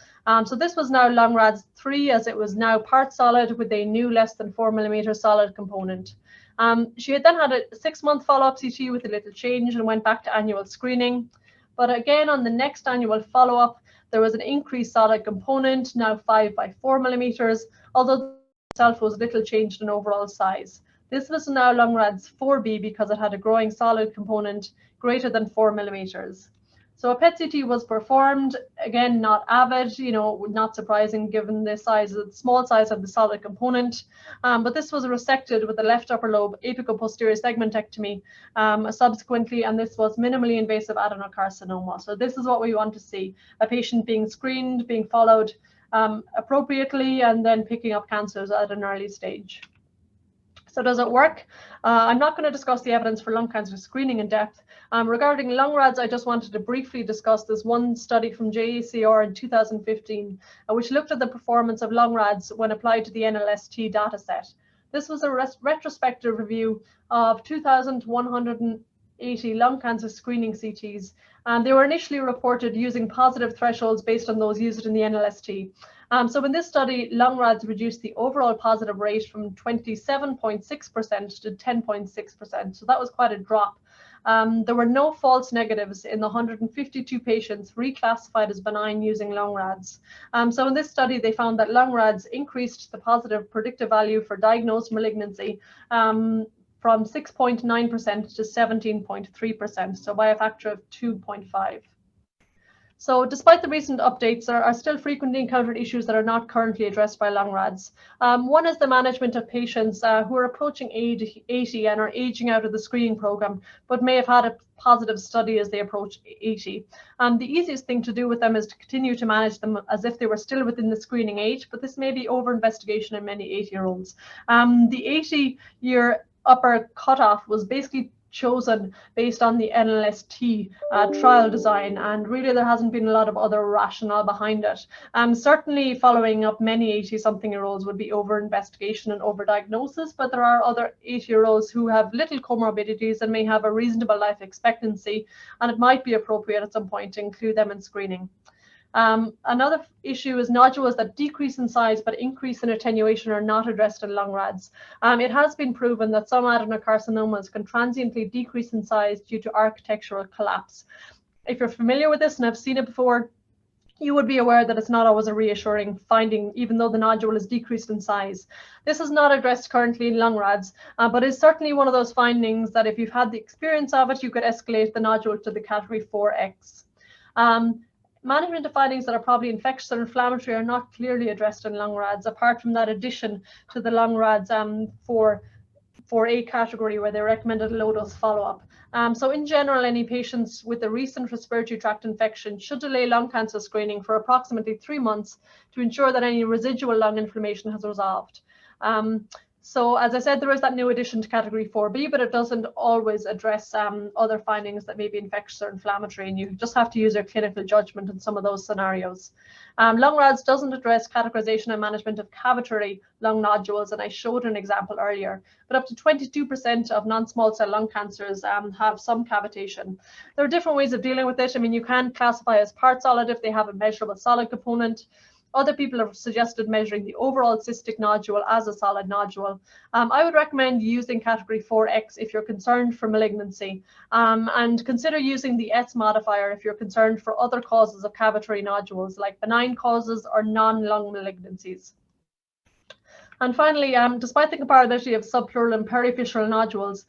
So this was now LUNG-RADS 3, as it was now part solid with a new less than 4 millimeter solid component. She had then had a 6-month follow-up CT with a little change and went back to annual screening. But again, on the next annual follow-up, there was an increased solid component, now 5 by 4 millimeters, although itself was little changed in overall size. This was now LUNG-RADS 4B because it had a growing solid component greater than 4 millimeters. So a PET CT was performed, again, not avid, not surprising given the small size of the solid component, but this was resected with the left upper lobe apical-posterior segmentectomy subsequently, and this was minimally invasive adenocarcinoma. So this is what we want to see, a patient being screened, being followed appropriately, and then picking up cancers at an early stage. So does it work? I'm not going to discuss the evidence for lung cancer screening in depth. Regarding LUNG-RADS, I just wanted to briefly discuss this one study from JACR in 2015, which looked at the performance of LUNG-RADS when applied to the NLST dataset. This was a retrospective review of 2,180 lung cancer screening CTs, and they were initially reported using positive thresholds based on those used in the NLST. So in this study, LUNG-RADS reduced the overall positive rate from 27.6% to 10.6%. So that was quite a drop. There were no false negatives in the 152 patients reclassified as benign using LUNG-RADS. So in this study, they found that LUNG-RADS increased the positive predictive value for diagnosed malignancy from 6.9% to 17.3%, so by a factor of 2.5. So despite the recent updates, there are still frequently encountered issues that are not currently addressed by LUNG-RADS. One is the management of patients who are approaching 80 and are aging out of the screening program, but may have had a positive study as they approach 80. The easiest thing to do with them is to continue to manage them as if they were still within the screening age, but this may be over-investigation in many 80-year-olds. The 80-year upper cutoff was basically chosen based on the NLST trial design, and really there hasn't been a lot of other rationale behind it. Certainly following up many 80-something-year-olds would be over-investigation and over-diagnosis, but there are other 80-year-olds who have little comorbidities and may have a reasonable life expectancy, and it might be appropriate at some point to include them in screening. Another issue is nodules that decrease in size but increase in attenuation are not addressed in LUNG-RADS. It has been proven that some adenocarcinomas can transiently decrease in size due to architectural collapse. If you're familiar with this and have seen it before, you would be aware that it's not always a reassuring finding, even though the nodule is decreased in size. This is not addressed currently in LUNG-RADS, but is certainly one of those findings that if you've had the experience of it, you could escalate the nodule to the category 4X. Management of findings that are probably infectious or inflammatory are not clearly addressed in LUNG-RADS, apart from that addition to the LUNG-RADS for 4A category, where they recommended a low-dose follow-up. So in general, any patients with a recent respiratory tract infection should delay lung cancer screening for approximately 3 months to ensure that any residual lung inflammation has resolved. So as I said, there is that new addition to category 4B, but it doesn't always address other findings that may be infectious or inflammatory, and you just have to use your clinical judgment in some of those scenarios. LUNG-RADS doesn't address categorization and management of cavitary lung nodules, and I showed an example earlier, but up to 22% of non-small cell lung cancers have some cavitation. There are different ways of dealing with it. I mean, you can classify as part solid if they have a measurable solid component. Other people have suggested measuring the overall cystic nodule as a solid nodule. I would recommend using category 4X if you're concerned for malignancy, and consider using the S modifier if you're concerned for other causes of cavitary nodules, like benign causes or non-lung malignancies. And finally, despite the comparability of subpleural and periphyseal nodules,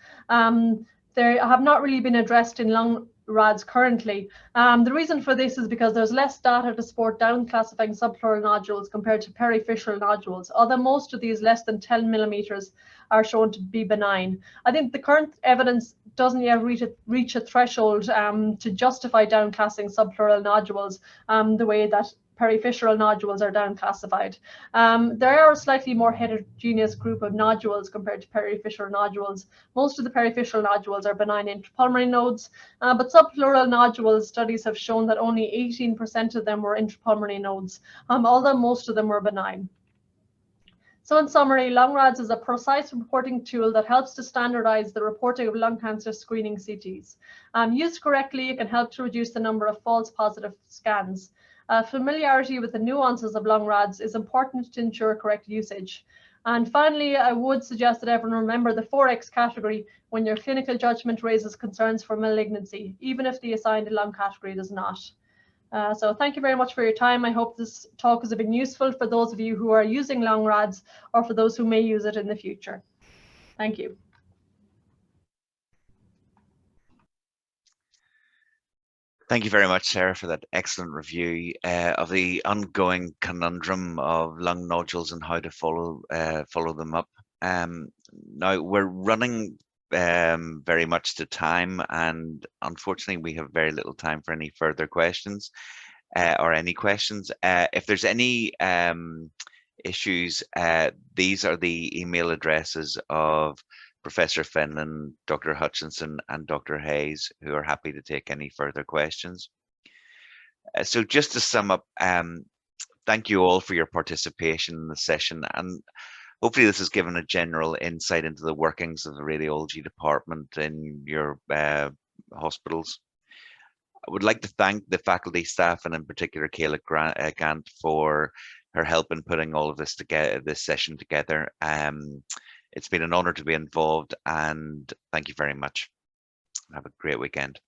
they have not really been addressed in LUNG-RADS currently. The reason for this is because there's less data to support down classifying subpleural nodules compared to periphyseal nodules, although most of these less than 10 millimeters are shown to be benign. I think the current evidence doesn't yet reach a threshold to justify down classing subpleural nodules the way that periphyseal nodules are down classified. There are a slightly more heterogeneous group of nodules compared to periphyseal nodules. Most of the periphyseal nodules are benign intrapulmonary nodes, but subpleural nodule studies have shown that only 18% of them were intrapulmonary nodes, although most of them were benign. So in summary, LUNG-RADS is a precise reporting tool that helps to standardize the reporting of lung cancer screening CTs. Used correctly, it can help to reduce the number of false positive scans. Familiarity with the nuances of LUNG-RADS is important to ensure correct usage. And finally, I would suggest that everyone remember the 4X category when your clinical judgment raises concerns for malignancy, even if the assigned lung category does not. So thank you very much for your time. I hope this talk has been useful for those of you who are using LUNG-RADS or for those who may use it in the future. Thank you.
Thank you very much, Sarah, for that excellent review of the ongoing conundrum of lung nodules and how to follow them up. Now we're running very much to time, and unfortunately we have very little time for any further questions or any questions. If there's any issues, these are the email addresses of Professor Fenlon, Dr. Hutchinson, and Dr. Hayes, who are happy to take any further questions. So just to sum up, thank you all for your participation in the session, and hopefully this has given a general insight into the workings of the radiology department in your hospitals. I would like to thank the faculty, staff, and in particular Kayla Gant for her help in putting all of this together, this session together. It's been an honor to be involved, and thank you very much. Have a great weekend.